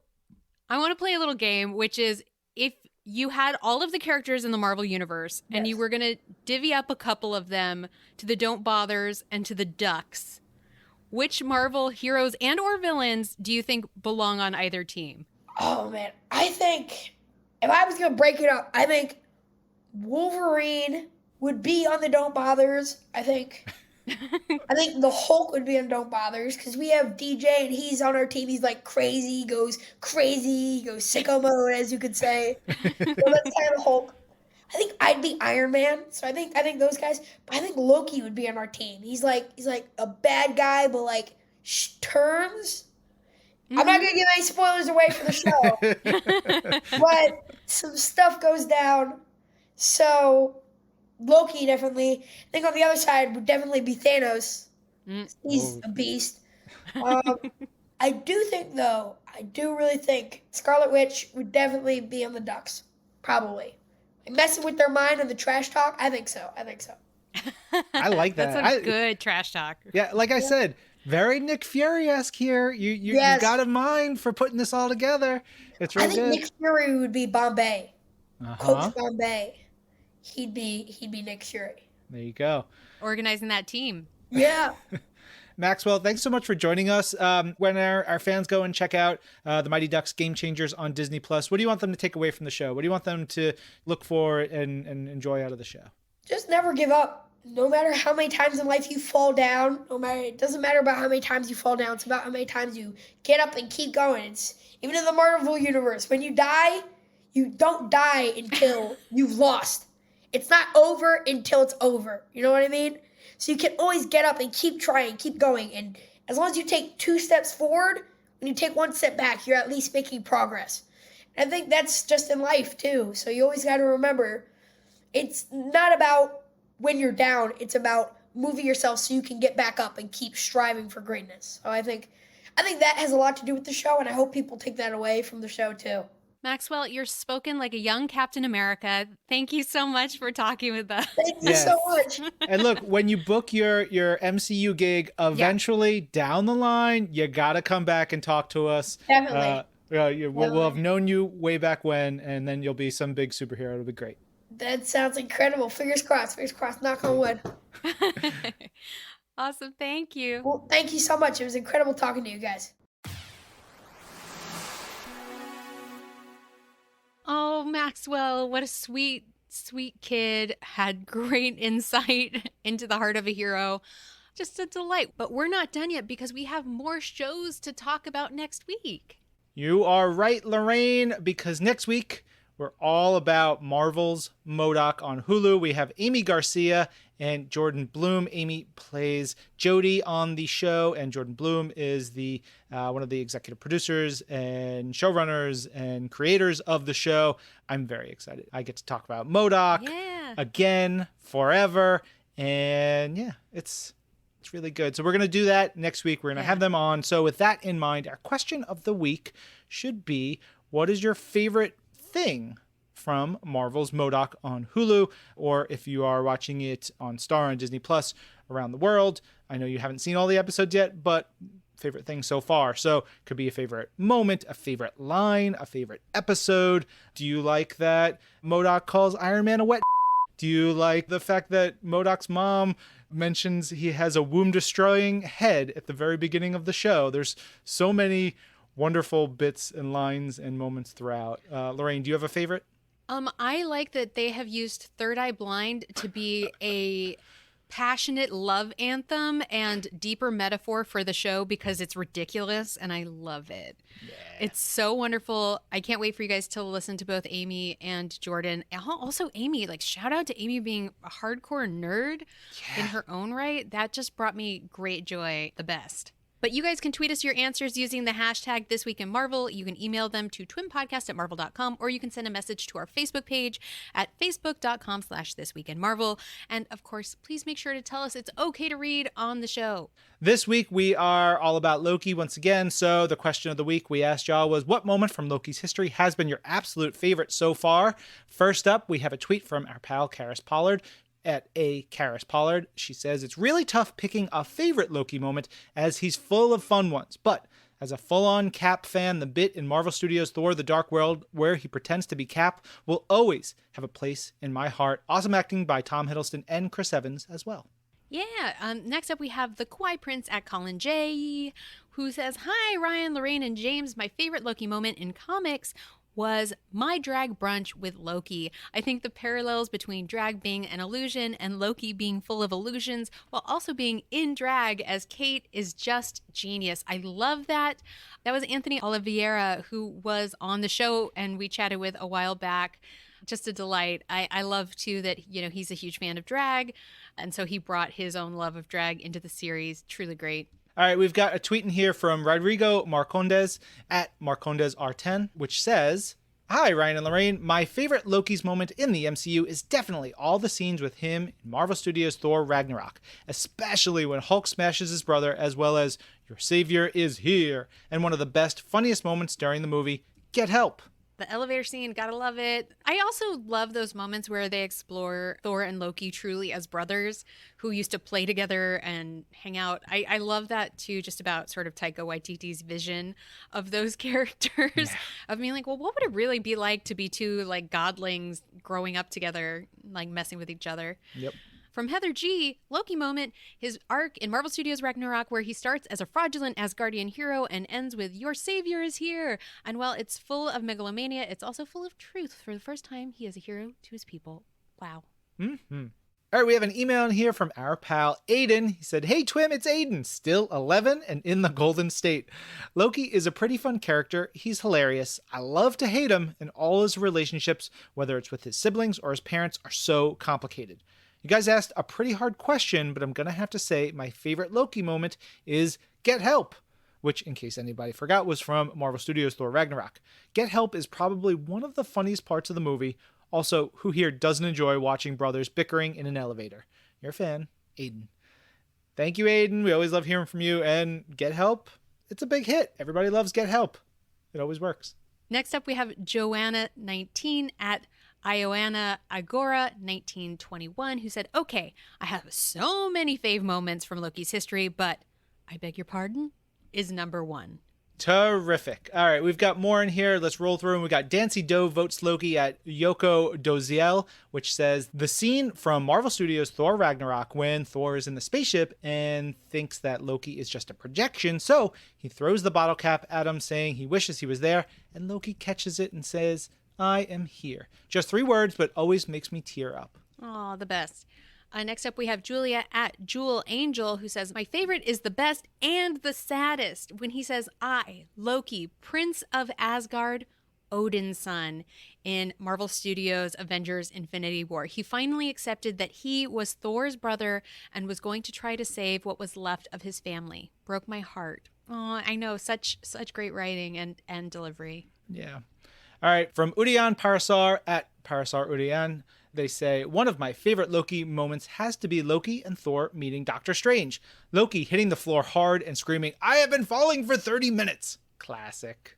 I want to play a little game, which is if you had all of the characters in the Marvel Universe and you were going to divvy up a couple of them to the Don't Bothers and to the Ducks, which Marvel heroes and or villains do you think belong on either team? Oh, man. I think if I was going to break it up, I think Wolverine would be on the Don't Bothers. I think the Hulk would be on Don't Bothers because we have DJ and he's on our team. He's like crazy, goes sicko mode, as you could say. So that's kind of the Hulk. I think I'd be Iron Man. So I think those guys. But I think Loki would be on our team. He's like a bad guy, but like turns. I'm not gonna give any spoilers away for the show, but some stuff goes down. So Loki definitely. I think on the other side would definitely be Thanos. He's a beast. I do think though. I do really think Scarlet Witch would definitely be on the Ducks. Probably. Messing with their mind and the trash talk. I think so. I like that. That's a good trash talk. Yeah, like I said, very Nick Fury-esque here. You got a mind for putting this all together. It's really good. I think Nick Fury would be Bombay. Coach Bombay. He'd be Nick Fury. There you go. Organizing that team. Yeah. Maxwell, thanks so much for joining us. When our fans go and check out the Mighty Ducks Game Changers on Disney+, what do you want them to take away from the show? What do you want them to look for and enjoy out of the show? Just never give up. No matter how many times in life you fall down, it doesn't matter about how many times you fall down. It's about how many times you get up and keep going. It's even in the Marvel Universe. When you die, you don't die until you've lost. It's not over until it's over. You know what I mean? So you can always get up and keep trying, keep going. And as long as you take 2 steps forward, when you take 1 step back, you're at least making progress. And I think that's just in life too. So you always got to remember, it's not about when you're down. It's about moving yourself so you can get back up and keep striving for greatness. So I think that has a lot to do with the show, and I hope people take that away from the show too. Maxwell, you're spoken like a young Captain America. Thank you so much for talking with us. Thank you so much. And look, when you book your MCU gig, eventually down the line, you got to come back and talk to us. Definitely. We'll have known you way back when, and then you'll be some big superhero. It'll be great. That sounds incredible. Fingers crossed, knock on wood. Awesome. Thank you. Well, thank you so much. It was incredible talking to you guys. Oh, Maxwell, what a sweet kid. Had great insight into the heart of a hero. Just a delight. But we're not done yet because we have more shows to talk about next week. You are right, Lorraine, because next week we're all about Marvel's MODOK on Hulu. We have Amy Garcia and Jordan Bloom. Amy plays Jodie on the show, and Jordan Bloom is the one of the executive producers and showrunners and creators of the show. I'm very excited. I get to talk about MODOK again, forever, and it's really good. So we're going to do that next week. We're going to have them on. So with that in mind, our question of the week should be, what is your favorite thing from Marvel's MODOK on Hulu, or if you are watching it on Star and Disney Plus around the world? I know you haven't seen all the episodes yet, but favorite thing so far. So could be a favorite moment, a favorite line, a favorite episode. Do you like that MODOK calls Iron Man a wet? Do you like the fact that MODOK's mom mentions he has a womb-destroying head at the very beginning of the show? There's so many wonderful bits and lines and moments throughout. Lorraine, do you have a favorite? I like that they have used Third Eye Blind to be a passionate love anthem and deeper metaphor for the show because it's ridiculous and I love it. Yeah. It's so wonderful. I can't wait for you guys to listen to both Amy and Jordan. Also Amy, like shout out to Amy being a hardcore nerd in her own right. That just brought me great joy, the best. But you guys can tweet us your answers using the hashtag This Week in Marvel. You can email them to twinpodcast@marvel.com, or you can send a message to our Facebook page at facebook.com/thisweekinmarvel. And of course, please make sure to tell us it's okay to read on the show. This week, we are all about Loki once again. So the question of the week we asked y'all was, what moment from Loki's history has been your absolute favorite so far? First up, we have a tweet from our pal, Karis Pollard. At A. Karis Pollard. She says, it's really tough picking a favorite Loki moment as he's full of fun ones. But as a full-on Cap fan, the bit in Marvel Studios' Thor: The Dark World where he pretends to be Cap will always have a place in my heart. Awesome acting by Tom Hiddleston and Chris Evans as well. Yeah. Next up, we have the Kawaii Prince at Colin J, who says, hi, Ryan, Lorraine, and James. My favorite Loki moment in comics was my drag brunch with Loki. I think the parallels between drag being an illusion and Loki being full of illusions while also being in drag as Kate is just genius. I love that. That was Anthony Oliveira, who was on the show and we chatted with a while back. Just a delight. I love too that, you know, he's a huge fan of drag. And so he brought his own love of drag into the series. Truly great. All right, we've got a tweet in here from Rodrigo Marcondes at MarcondesR10, which says, hi, Ryan and Lorraine. My favorite Loki's moment in the MCU is definitely all the scenes with him in Marvel Studios' Thor Ragnarok, especially when Hulk smashes his brother, as well as your savior is here, and one of the best, funniest moments during the movie, Get Help. The elevator scene, gotta love it. I also love those moments where they explore Thor and Loki truly as brothers who used to play together and hang out. I love that too, just about sort of Taika Waititi's vision of those characters. Of being like, well, what would it really be like to be two like godlings growing up together, like messing with each other? Yep. From Heather G, Loki moment, his arc in Marvel Studios Ragnarok where he starts as a fraudulent Asgardian hero and ends with your savior is here. And while it's full of megalomania, it's also full of truth. For the first time, he is a hero to his people. Wow. Mm-hmm. All right, we have an email in here from our pal Aiden. He said, hey, Twim, it's Aiden, still 11 and in the Golden State. Loki is a pretty fun character. He's hilarious. I love to hate him, and all his relationships, whether it's with his siblings or his parents, are so complicated. You guys asked a pretty hard question, but I'm going to have to say my favorite Loki moment is Get Help, which, in case anybody forgot, was from Marvel Studios' Thor Ragnarok. Get Help is probably one of the funniest parts of the movie. Also, who here doesn't enjoy watching brothers bickering in an elevator? You're a fan, Aiden. Thank you, Aiden. We always love hearing from you. And Get Help, it's a big hit. Everybody loves Get Help. It always works. Next up, we have Joanna19 at Ioana Agora 1921, who said, okay, I have so many fave moments from Loki's history, but I beg your pardon, is number one. Terrific. All right, we've got more in here. Let's roll through. And we got Dancy Doe votes Loki at Yoko Doziel, which says the scene from Marvel Studios' Thor Ragnarok when Thor is in the spaceship and thinks that Loki is just a projection. So he throws the bottle cap at him, saying he wishes he was there. And Loki catches it and says, I am here. Just 3 words, but always makes me tear up. Oh, the best. Next up, we have Julia at Jewel Angel, who says, my favorite is the best and the saddest when he says, I, Loki, Prince of Asgard, Odin's son, in Marvel Studios' Avengers Infinity War. He finally accepted that he was Thor's brother and was going to try to save what was left of his family. Broke my heart. Oh, I know, such great writing and delivery. Yeah. All right, from Udian Parasar at Parasar Udian, they say, one of my favorite Loki moments has to be Loki and Thor meeting Doctor Strange. Loki hitting the floor hard and screaming, I have been falling for 30 minutes. Classic.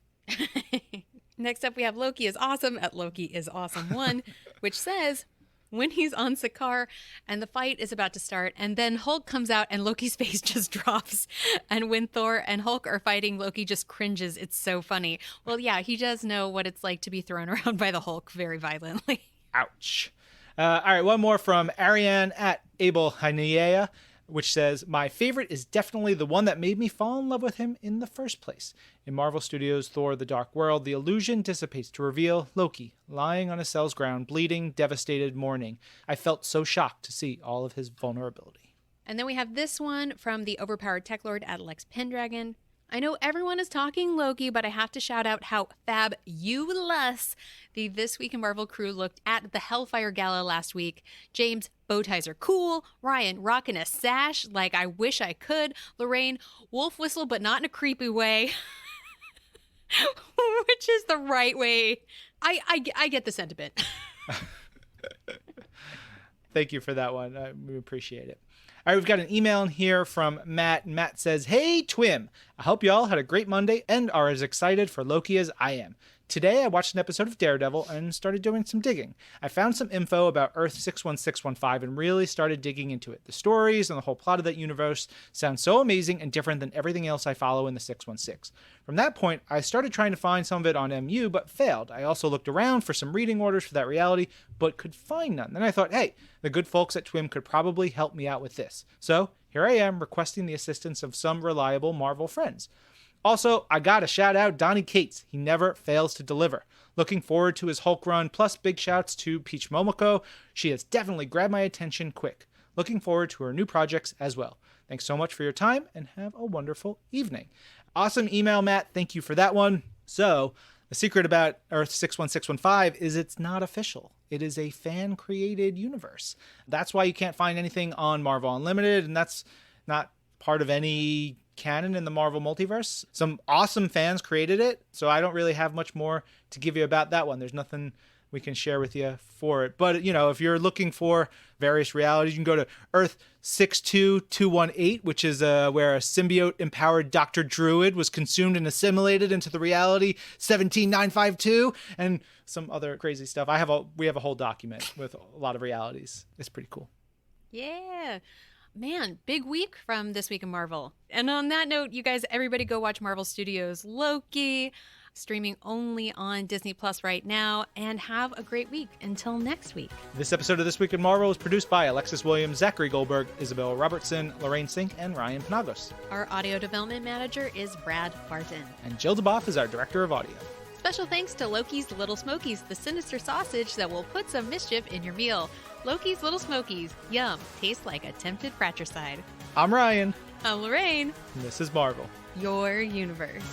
Next up, we have Loki is Awesome at Loki is Awesome 1, which says, when he's on Sakaar and the fight is about to start, and then Hulk comes out and Loki's face just drops. And when Thor and Hulk are fighting, Loki just cringes. It's so funny. Well, yeah, he does know what it's like to be thrown around by the Hulk very violently. Ouch. All right, one more from Ariane at Abel Hanea. which says, my favorite is definitely the one that made me fall in love with him in the first place. In Marvel Studios' Thor: The Dark World, the illusion dissipates to reveal Loki lying on a cell's ground, bleeding, devastated, mourning. I felt so shocked to see all of his vulnerability. And then we have this one from the overpowered tech lord Alex Pendragon. I know everyone is talking Loki, but I have to shout out how fabulous the This Week in Marvel crew looked at the Hellfire Gala last week. James, bow ties are cool. Ryan, rocking a sash like I wish I could. Lorraine, wolf whistle, but not in a creepy way. Which is the right way. I get the sentiment. Thank you for that one. We appreciate it. All right, we've got an email in here from Matt. Matt says, hey, Twim. I hope you all had a great Monday and are as excited for Loki as I am. Today, I watched an episode of Daredevil and started doing some digging. I found some info about Earth 61615 and really started digging into it. The stories and the whole plot of that universe sound so amazing and different than everything else I follow in the 616. From that point, I started trying to find some of it on MU, but failed. I also looked around for some reading orders for that reality, but could find none. Then I thought, hey, the good folks at TWIM could probably help me out with this. So here I am requesting the assistance of some reliable Marvel friends. Also, I gotta shout out Donnie Cates. He never fails to deliver. Looking forward to his Hulk run, plus big shouts to Peach Momoko. She has definitely grabbed my attention quick. Looking forward to her new projects as well. Thanks so much for your time and have a wonderful evening. Awesome email, Matt. Thank you for that one. So, the secret about Earth 61615 is it's not official. It is a fan-created universe. That's why you can't find anything on Marvel Unlimited, and that's not part of any canon in the Marvel multiverse. Some awesome fans created it, so I don't really have much more to give you about that one. There's nothing we can share with you for it. But, you know, if you're looking for various realities, you can go to Earth 62218, which is where a symbiote-empowered Dr. Druid was consumed and assimilated into the reality 17952, and some other crazy stuff. We have a whole document with a lot of realities. It's pretty cool. Yeah. Man, big week from This Week in Marvel. And on that note, you guys, everybody go watch Marvel Studios Loki, streaming only on Disney Plus right now, and have a great week. Until next week. This episode of This Week in Marvel was produced by Alexis Williams, Zachary Goldberg, Isabel Robertson, Lorraine Sink, and Ryan Panagos. Our audio development manager is Brad Barton. And Jill DeBoff is our director of audio. Special thanks to Loki's Little Smokies, the sinister sausage that will put some mischief in your meal. Loki's Little Smokies. Yum. Tastes like a tempted fratricide. I'm Ryan. I'm Lorraine. And this is Marvel. Your universe.